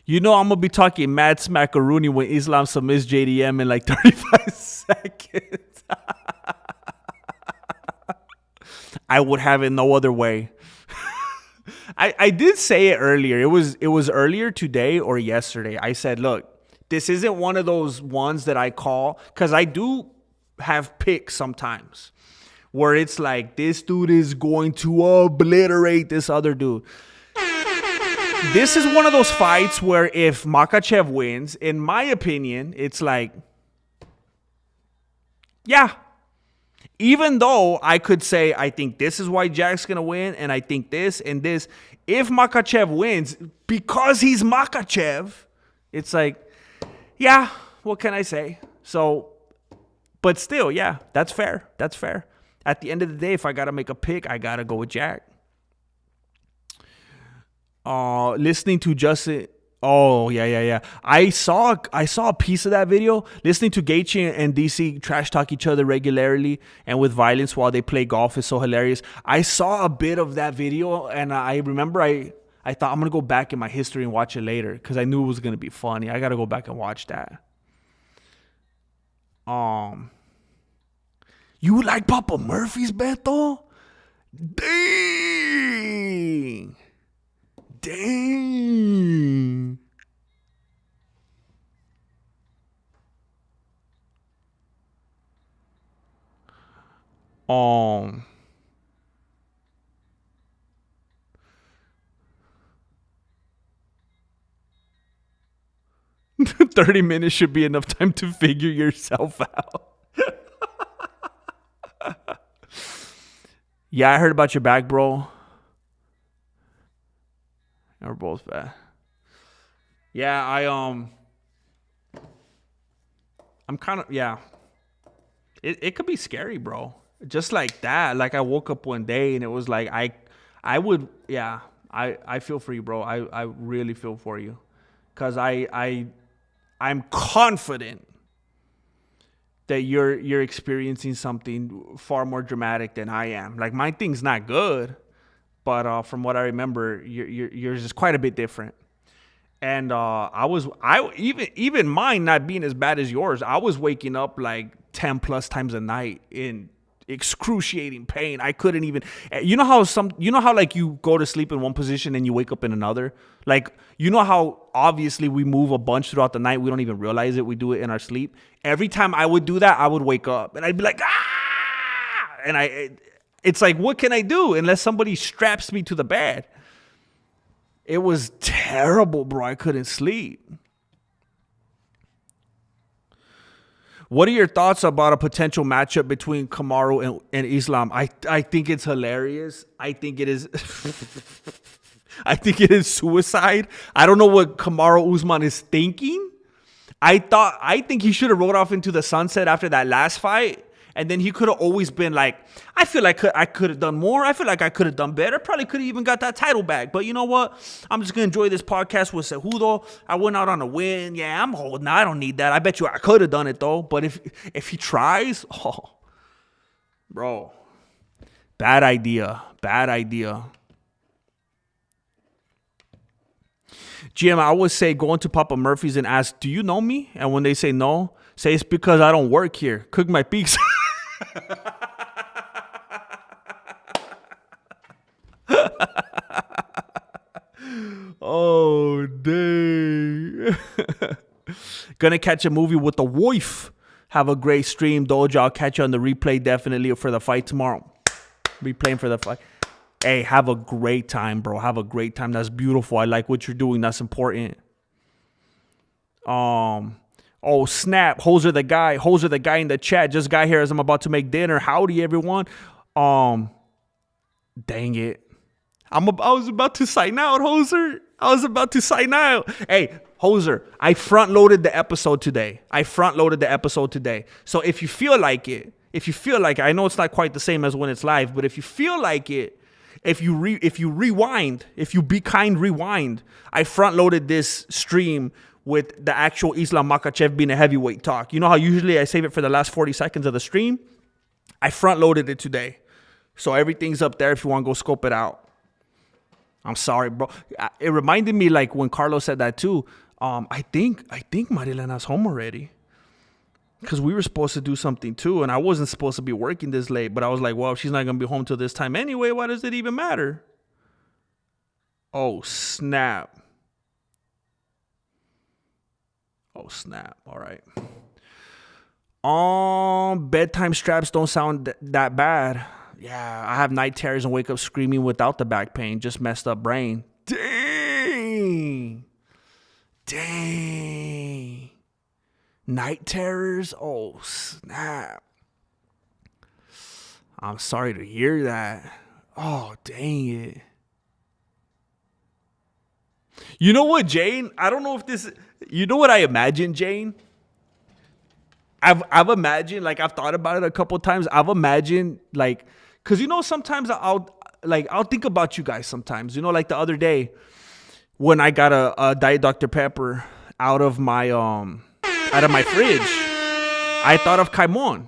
You know I'm gonna be talking mad smackaroonie when Islam submits JDM in like 35 seconds. I would have it no other way. I did say it earlier. It was earlier today or yesterday. I said, look, this isn't one of those ones that I call, because I do have picks sometimes where it's like, this dude is going to obliterate this other dude. This is one of those fights where if Makhachev wins, in my opinion, it's like, yeah. Even though I could say, I think this is why Jack's going to win, and I think this and this. If Makhachev wins, because he's Makhachev, it's like, yeah, what can I say? So, but still, yeah, that's fair. That's fair. At the end of the day, if I got to make a pick, I got to go with Jack. Listening to Justin. Oh, yeah. I saw a piece of that video. Listening to Gaethje and DC trash talk each other regularly and with violence while they play golf is so hilarious. I saw a bit of that video, and I remember I thought I'm going to go back in my history and watch it later because I knew it was going to be funny. I got to go back and watch that. You like Papa Murphy's, Beto? Dang. Um 30 minutes should be enough time to figure yourself out. Yeah, I heard about your back, bro. We're both bad. Yeah, I'm kind of, yeah. It could be scary, bro. Just like that. Like I woke up one day and it was like I would, yeah. I feel for you, bro. I really feel for you. Cause I'm confident that you're experiencing something far more dramatic than I am. Like my thing's not good, but from what I remember, yours is quite a bit different. And even mine not being as bad as yours, I was waking up like 10 plus times a night in excruciating pain. I couldn't even, you know how like you go to sleep in one position and you wake up in another? Like, you know how obviously we move a bunch throughout the night. We don't even realize it. We do it in our sleep. Every time I would do that, I would wake up and I'd be like, ah! And it's like, what can I do unless somebody straps me to the bed? It was terrible, bro. I couldn't sleep. What are your thoughts about a potential matchup between Kamaru and Islam? I think it's hilarious. I think it is. I think it is suicide. I don't know what Kamaru Usman is thinking. I think he should have rode off into the sunset after that last fight. And then he could have always been like, I feel like I could have done more. I feel like I could have done better. Probably could have even got that title back. But you know what? I'm just going to enjoy this podcast with Cejudo. I went out on a win. Yeah, I'm holding. I don't need that. I bet you I could have done it, though. But if he tries, bro, bad idea. Bad idea. GM, I always say go into Papa Murphy's and ask, do you know me? And when they say no, say it's because I don't work here. Cook my pizza. Oh, dang. Gonna catch a movie with the wife. Have a great stream, Doja. I'll catch you on the replay definitely for the fight tomorrow. Replaying for the fight. Hey, have a great time, bro. Have a great time. That's beautiful. I like what you're doing. That's important. Oh, snap. Hoser the guy in the chat. Just got here as I'm about to make dinner. Howdy, everyone. Dang it. I was about to sign out, Hoser. I was about to sign out. Hey, Hoser, I front-loaded the episode today. So if you feel like it, I know it's not quite the same as when it's live, but if you feel like it, if you rewind, I front-loaded this stream with the actual Islam Makhachev being a heavyweight talk. You know how usually I save it for the last 40 seconds of the stream? I front-loaded it today. So everything's up there if you want to go scope it out. I'm sorry, bro. It reminded me like when Carlos said that too. I think Marilena's home already. because we were supposed to do something too, and I wasn't supposed to be working this late, but I was like, well, if she's not going to be home till this time anyway, why does it even matter? Oh, snap. Oh, snap. All right. Bedtime straps don't sound that bad. Yeah, I have night terrors and wake up screaming without the back pain. Just messed up brain. Dang. Night terrors? Oh, snap. I'm sorry to hear that. Oh, dang it. You know what, Jane? I don't know if this... You know what I imagine, Jane? I've imagined, like, I've thought about it a couple times. I've imagined, like... Because, you know, sometimes I'll think about you guys sometimes. You know, like the other day when I got a Diet Dr. Pepper out of my fridge, I thought of Kaimon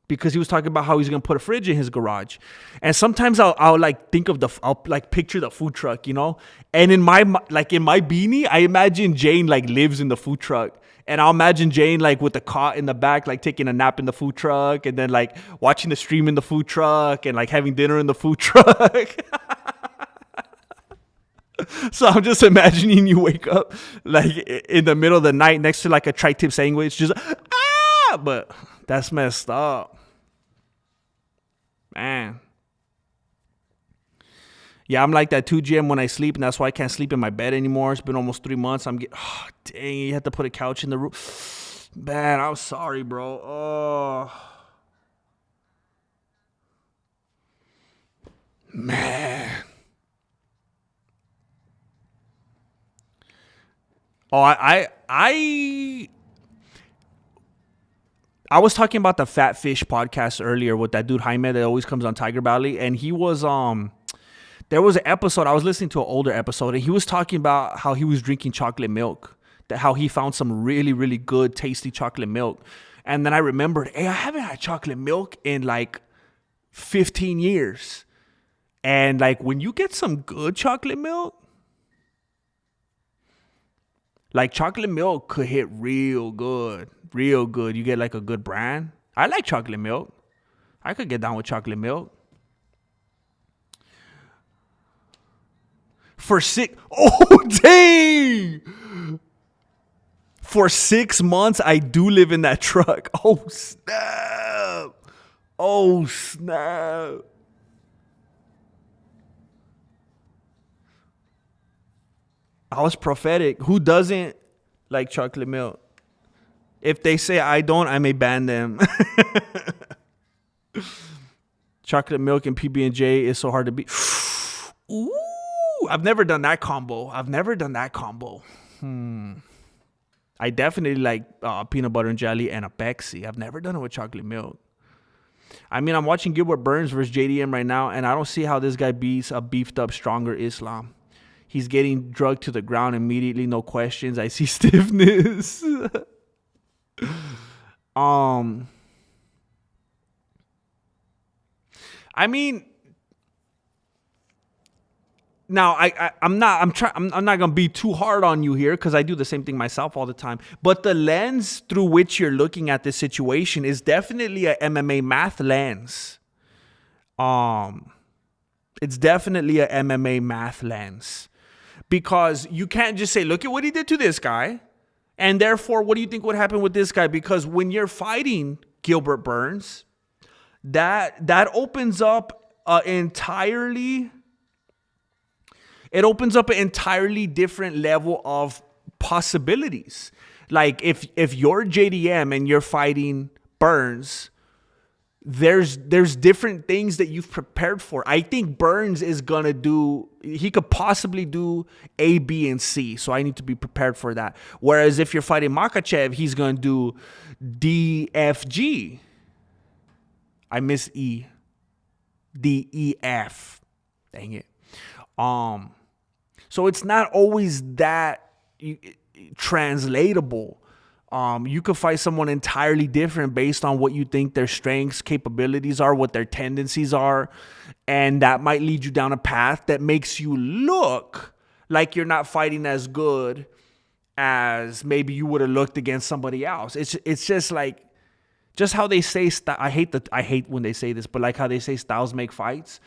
because he was talking about how he's going to put a fridge in his garage. And sometimes I'll like think of I'll like picture the food truck, you know? And in my beanie, I imagine Jane like lives in the food truck. And I'll imagine Jane like with the cot in the back, like taking a nap in the food truck and then like watching the stream in the food truck and like having dinner in the food truck. So I'm just imagining you wake up like in the middle of the night next to like a tri-tip sandwich, just but that's messed up. Man. Yeah, I'm like that too, Jim, when I sleep, and that's why I can't sleep in my bed anymore. It's been almost 3 months. Dang, you have to put a couch in the room. Man, I'm sorry, bro. Oh. Man. Oh, I was talking about the Fat Fish podcast earlier with that dude Jaime that always comes on Tiger Valley, and he was there was an episode, I was listening to an older episode, and he was talking about how he was drinking chocolate milk, that how he found some really, really good, tasty chocolate milk. And then I remembered, hey, I haven't had chocolate milk in like 15 years. And like when you get some good chocolate milk, like chocolate milk could hit real good, real good. You get like a good brand. I like chocolate milk. I could get down with chocolate milk. Oh, dang! For 6 months, I do live in that truck. Oh, snap! Oh, snap! I was prophetic. Who doesn't like chocolate milk? If they say I don't, I may ban them. Chocolate milk and PB&J is so hard to beat. Ooh, I've never done that combo. I definitely like peanut butter and jelly and a Pepsi. I've never done it with chocolate milk. I mean, I'm watching Gilbert Burns versus JDM right now, and I don't see how this guy beats a beefed up, stronger Islam. He's getting drugged to the ground immediately, no questions. I see stiffness. I mean, now I'm not gonna be too hard on you here because I do the same thing myself all the time. But the lens through which you're looking at this situation is definitely a MMA math lens. It's definitely a MMA math lens. Because you can't just say, look at what he did to this guy. And therefore, what do you think would happen with this guy? Because when you're fighting Gilbert Burns, that opens up an entirely different level of possibilities. Like if you're JDM and you're fighting Burns, there's different things that you've prepared for. I think Burns is going to he could possibly do A, B, and C. So I need to be prepared for that. Whereas if you're fighting Makhachev, he's going to do D, F, G. I miss E. D, E, F. Dang it. So it's not always that translatable. You could fight someone entirely different based on what you think their strengths, capabilities are, what their tendencies are. And that might lead you down a path that makes you look like you're not fighting as good as maybe you would have looked against somebody else. It's just like, Just how they say, I hate when they say this, but like how they say styles make fights.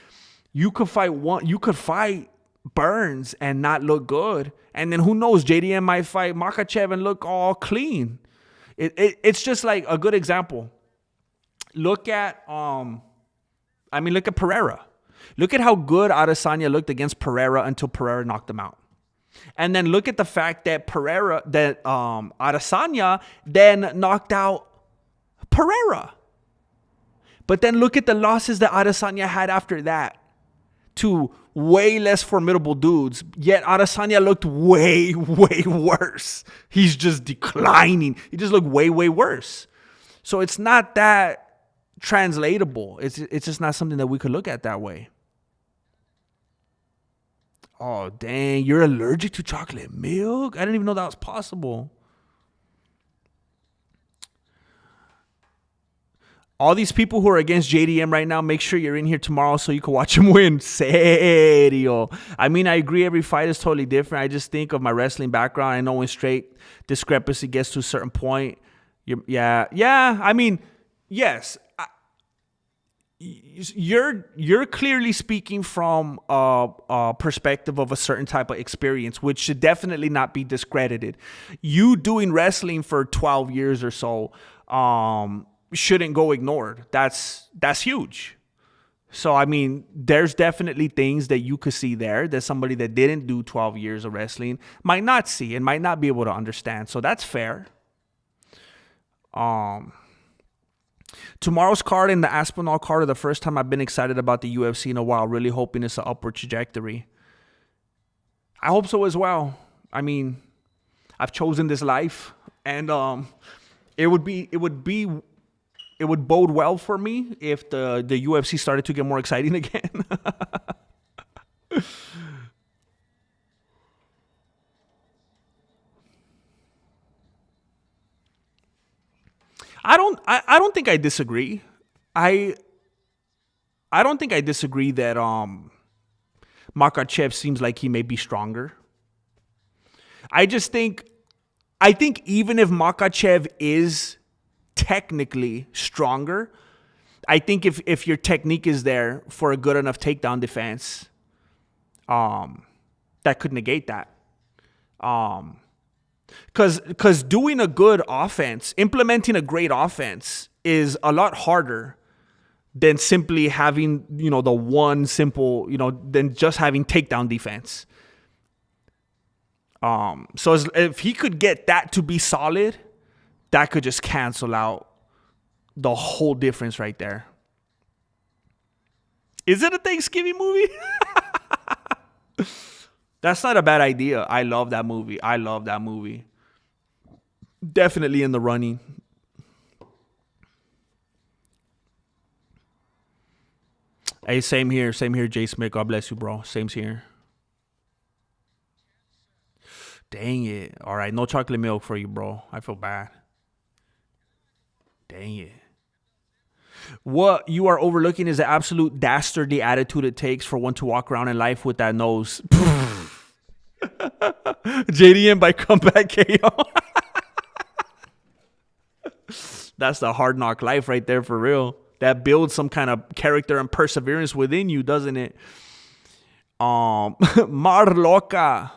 You could fight Burns and not look good. And then who knows, JDM might fight Makhachev and look all clean. It's just like a good example. Look at Pereira. Look at how good Adesanya looked against Pereira until Pereira knocked him out. And then look at the fact that Adesanya then knocked out Pereira. But then look at the losses that Adesanya had after that to way less formidable dudes. Yet Adesanya looked way, way worse. He's just declining. He just looked way, way worse. So it's not that translatable. It's just not something that we could look at that way. Oh, dang. You're allergic to chocolate milk? I didn't even know that was possible. All these people who are against JDM right now, make sure you're in here tomorrow so you can watch him win. Serio. I mean, I agree every fight is totally different. I just think of my wrestling background. I know when straight discrepancy gets to a certain point. I mean, yes. You're clearly speaking from a perspective of a certain type of experience, which should definitely not be discredited. You doing wrestling for 12 years or so shouldn't go ignored. That's huge. So, I mean, there's definitely things that you could see there that somebody that didn't do 12 years of wrestling might not see and might not be able to understand. So that's fair. Tomorrow's card and the Aspinall card are the first time I've been excited about the UFC in a while, really hoping it's an upward trajectory. I hope so as well. I mean, I've chosen this life, and it would bode well for me if the UFC started to get more exciting again. I don't think I disagree. I don't think I disagree that Makhachev seems like he may be stronger. I think even if Makhachev is technically stronger, I think if your technique is there for a good enough takedown defense, that could negate that. Because doing a good offense, implementing a great offense is a lot harder than simply having, the one simple, than just having takedown defense. So if he could get that to be solid, that could just cancel out the whole difference right there. Is it a Thanksgiving movie? That's not a bad idea. I love that movie. Definitely in the running. Hey, same here, Jay Smith. God bless you, bro. Same's here. Dang it. All right, no chocolate milk for you, bro. I feel bad. Dang it. What you are overlooking is the absolute dastardly attitude it takes for one to walk around in life with that nose. JDM by comeback KO. That's the hard knock life right there for real. That builds some kind of character and perseverance within you, doesn't it? Marloca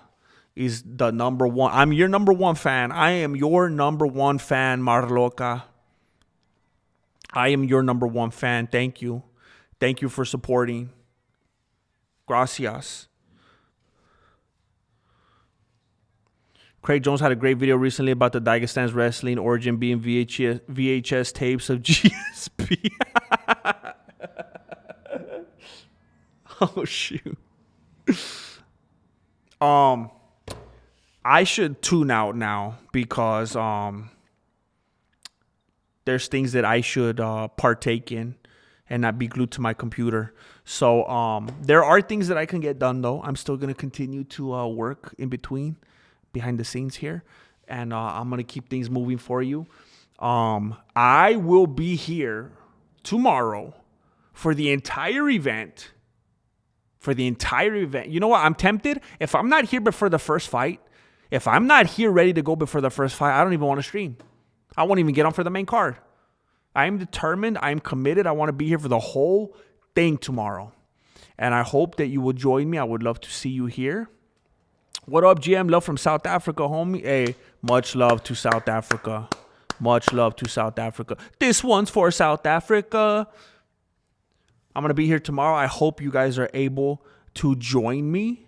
is the number one. I'm your number one fan. I am your number one fan, Marloca. I am your number one fan. Thank you. Thank you for supporting. Gracias. Craig Jones had a great video recently about the Dagestan's wrestling origin being VHS tapes of GSP. Oh, shoot. I should tune out now because there's things that I should partake in and not be glued to my computer. So there are things that I can get done, though. I'm still going to continue to work in between, behind the scenes here. And I'm going to keep things moving for you. I will be here tomorrow for the entire event. You know what? I'm tempted. If I'm not here before the first fight, if I'm not here ready to go before the first fight, I don't even want to stream. I won't even get on for the main card. I'm determined. I'm committed. I want to be here for the whole thing tomorrow. And I hope that you will join me. I would love to see you here. What up, GM? Love from South Africa, homie. Hey, much love to South Africa. Much love to South Africa. This one's for South Africa. I'm going to be here tomorrow. I hope you guys are able to join me.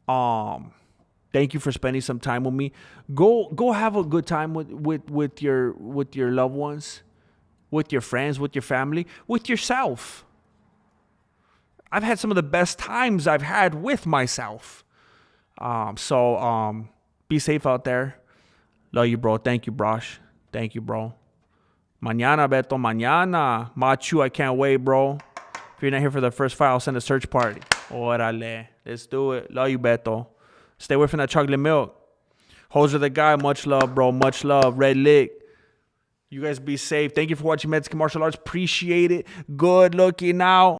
Thank you for spending some time with me. Go have a good time with your loved ones, with your friends, with your family, with yourself. I've had some of the best times I've had with myself. So be safe out there. Love you, bro. Thank you, Brosh. Thank you, bro. Mañana, Beto, mañana. Machu, I can't wait, bro. If you're not here for the first fight, I'll send a search party. Órale. Let's do it. Love you, Beto. Stay away from that chocolate milk. Hoser the guy. Much love, bro. Much love. Red Lick. You guys be safe. Thank you for watching Mexican Martial Arts. Appreciate it. Good looking out.